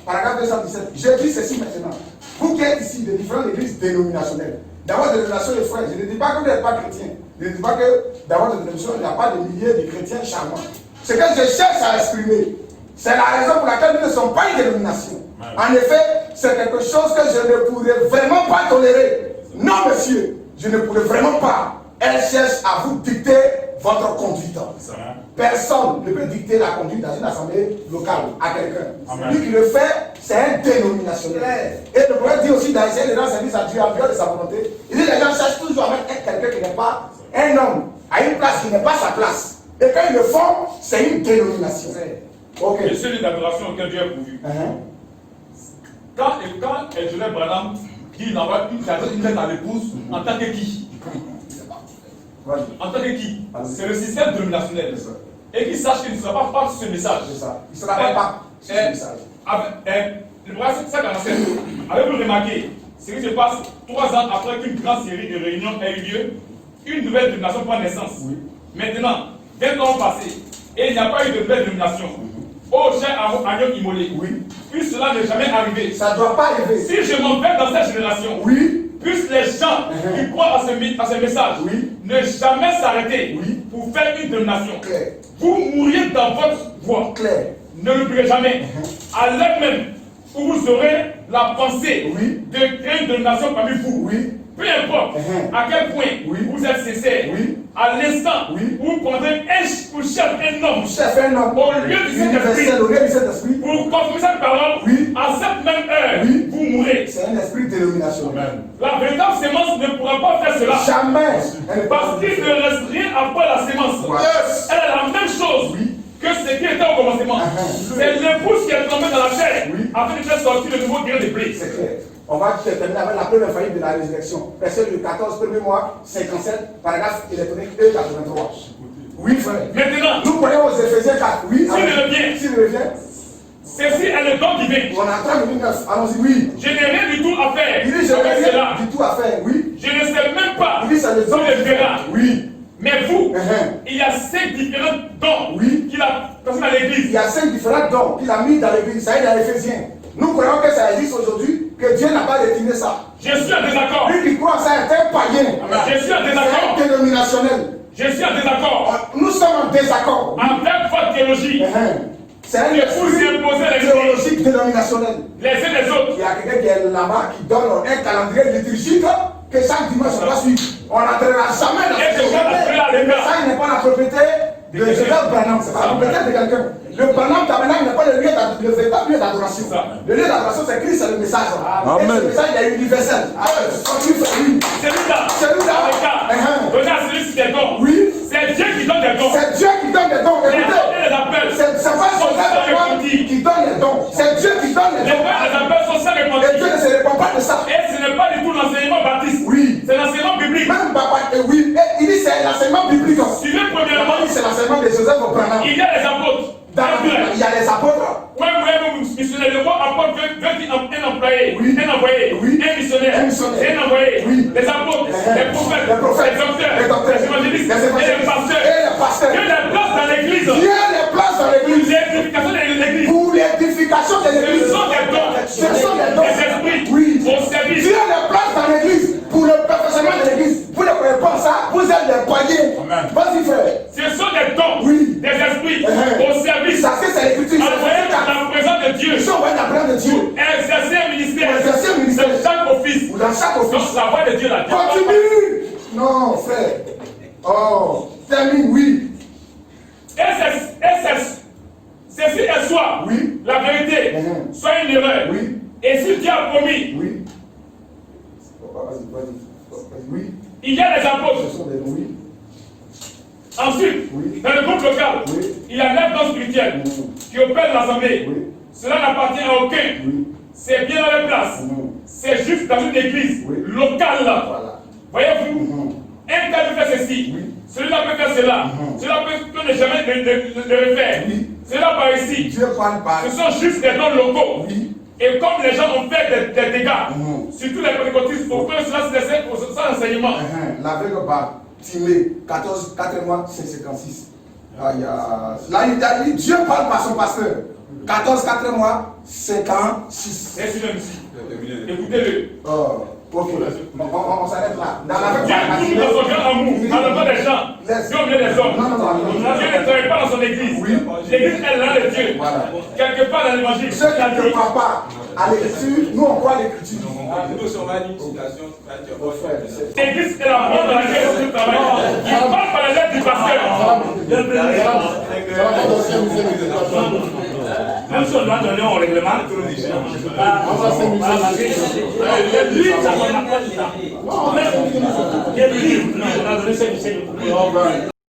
Paragraphe 217. Je dis ceci maintenant. Vous qui êtes ici de différentes églises dénominationnelles, d'avoir des dénominations de frères, je ne dis pas que vous n'êtes pas chrétien. Je ne dis pas que d'avoir des dénominations, il n'y a pas de milliers de chrétiens charmants. Ce que je cherche à exprimer, c'est la raison pour laquelle nous ne sommes pas une dénomination. En effet, c'est quelque chose que je ne pourrais vraiment pas tolérer. Non, monsieur, je ne pourrais vraiment pas. Elle cherche à vous dicter votre conduite. Personne ne peut dicter la conduite dans une assemblée locale à quelqu'un. Lui qui le fait, c'est un dénominationnel. Et le prophète dit aussi dans Isaïe, les gens service à Dieu en dehors de sa volonté. Il dit les gens cherchent toujours à mettre quelqu'un qui n'est pas un homme à une place qui n'est pas sa place. Et quand ils le font, c'est une dénomination. Ok. Et celui d'adoration auquel Dieu a pourvu. Quand Joseph Branham dit qu'il envoie une lettre à l'épouse, en tant que qui? En tant que qui? C'est le système dénominationnel. Et qu'il sache qu'il ne sera pas part de ce message. C'est ça. Il ne sera pas part de ce message. Le programme 747, avez-vous remarqué ce qui se passe 3 ans après qu'une grande série de réunions ait eu lieu? Une nouvelle dénomination prend naissance. Oui. Maintenant, 20 ans passés, et il n'y a pas eu de nouvelle dénomination. Oh, cher Agnon Imolé, oui. Puisque cela n'est jamais arrivé. Ça ne doit pas arriver. Si je m'en vais dans cette génération, oui. Puisque les gens qui croient à ce message ne jamais s'arrêter pour faire une dénomination, vous mourriez dans votre voie. Ne l'oubliez jamais. À l'heure même où vous aurez la pensée de créer une dénomination parmi vous, peu importe à quel point vous êtes sincère, à l'instant où vous prendrez pour chef un homme, au lieu du Saint-Esprit, pour confirmer cette parole, à cette même heure, vous mourrez. C'est un esprit dénominationnel. La véritable sémence ne pourra pas faire cela. Jamais. Parce qu'il ne reste rien après la sémence. Elle est la même chose que ce qui était au commencement. C'est l'épouse qui est tombée dans la chair afin de faire sortir le nouveau grain de blé. C'est clair. On va terminer avec la première faillite de la résurrection. Verset du 14, premier mois, 57, paragraphe électronique E83. Oui, frère. Maintenant, nous prenons aux Éphésiens 4. Oui, s'il revient. Ceci est le don divin. On attend le 9. Allons-y, oui. Je n'ai rien du tout à faire. Il dit, je n'ai rien du tout à faire, oui. Je ne sais même pas. Il dit, c'est le don divin. Oui. Mais vous, il y a 5 différents dons qu'il a placés dans l'église. Il y a 5 différents dons qu'il a mis dans l'église. Ça est dans l'Éphésiens. Nous croyons que ça existe aujourd'hui, que Dieu n'a pas défini ça. Je suis en désaccord. Lui qui croit ça est un païen. Je suis en désaccord. C'est un dénominationnel. Je suis en désaccord. Nous sommes en désaccord. Avec votre théologie. C'est un théologique dénominationnel. Les uns les autres. Il y a quelqu'un qui est là-bas qui donne un calendrier liturgique que chaque dimanche on doit suivre. On n'entrera jamais dans ce jamais. Ça, il n'est pas la propriété de Joseph Branham. C'est la propriété de quelqu'un. Le Branham tabernacle n'est pas le véritable lieu d'adoration. Le lieu d'adoration, c'est Christ, c'est le message. Et ce message, il est universel. C'est là. Donnez à celui qui est don. Oui. C'est Dieu qui donne des dons. C'est Dieu qui donne des dons. C'est pas Joseph qui donne les dons. C'est Dieu qui donne les dons. Les appels sont sans répondre. Et Dieu ne se répond pas de ça. Et ce n'est pas du tout l'enseignement baptiste. Oui. C'est l'enseignement biblique. Même papa, oui. Et il dit c'est l'enseignement biblique. Suivez premièrement. C'est l'enseignement de Joseph Branham. Il y a les apôtres. Il y a les apôtres. Oui, missionnaire, le mot apôtre veut dire un employé. un envoyé, un missionnaire, un envoyé, des apôtres, des prophètes, des docteurs, des évangélistes et des pasteurs. Dieu les place dans l'église. Pour l'édification de l'église. Ce sont des dons. Des esprits. Au service. Dieu les place dans l'église pour le perfectionnement de l'église. Vous ne pouvez pas ça, vous êtes des poignets. Vas-y frère. Ce sont des dons, des esprits, au service. Ça c'est l'écriture. Envoyés dans la présence de Dieu. Ils sont envoyés dans la présence de Dieu. Exercer un ministère. Dans chaque office. Dans chaque office. Donc la voix de Dieu là. Continue. Non frère. Oh, termine, oui. Ceci est soit la vérité, soit une erreur. Et si Dieu a promis, il y a des apôtres. Ensuite, dans le groupe local, il y a 9 dons spirituels qui opèrent l'assemblée. Cela n'appartient à aucun. C'est bien dans les places. C'est juste dans une église locale. Voyez-vous, un cas peut faire ceci. Celui-là peut faire cela. Celui-là peut ne jamais le refaire. Cela par ici. Ce sont juste des dons locaux. Et comme les gens ont fait des dégâts, surtout les pentecôtistes, pour que cela se laisse pour ça enseignement. La veille bas, Timé, 14, 4 mois, 56. Là, Dieu parle par son pasteur. 14, 4 mois, 56. Écoutez-le. Ok, on s'arrête là. Dans la Dieu dans son grand amour, dans le monde des gens, Dieu au milieu des hommes. Dieu ne travaille pas dans son église. L'église est là de Dieu. Quelque part dans l'évangile. Ceux qui ne croient pas à l'écriture, nous on croit à l'écriture. L'église est la porte dans laquelle Dieu travaille. Il parle par la lettre du pasteur. Même si on doit donner au règlement, on va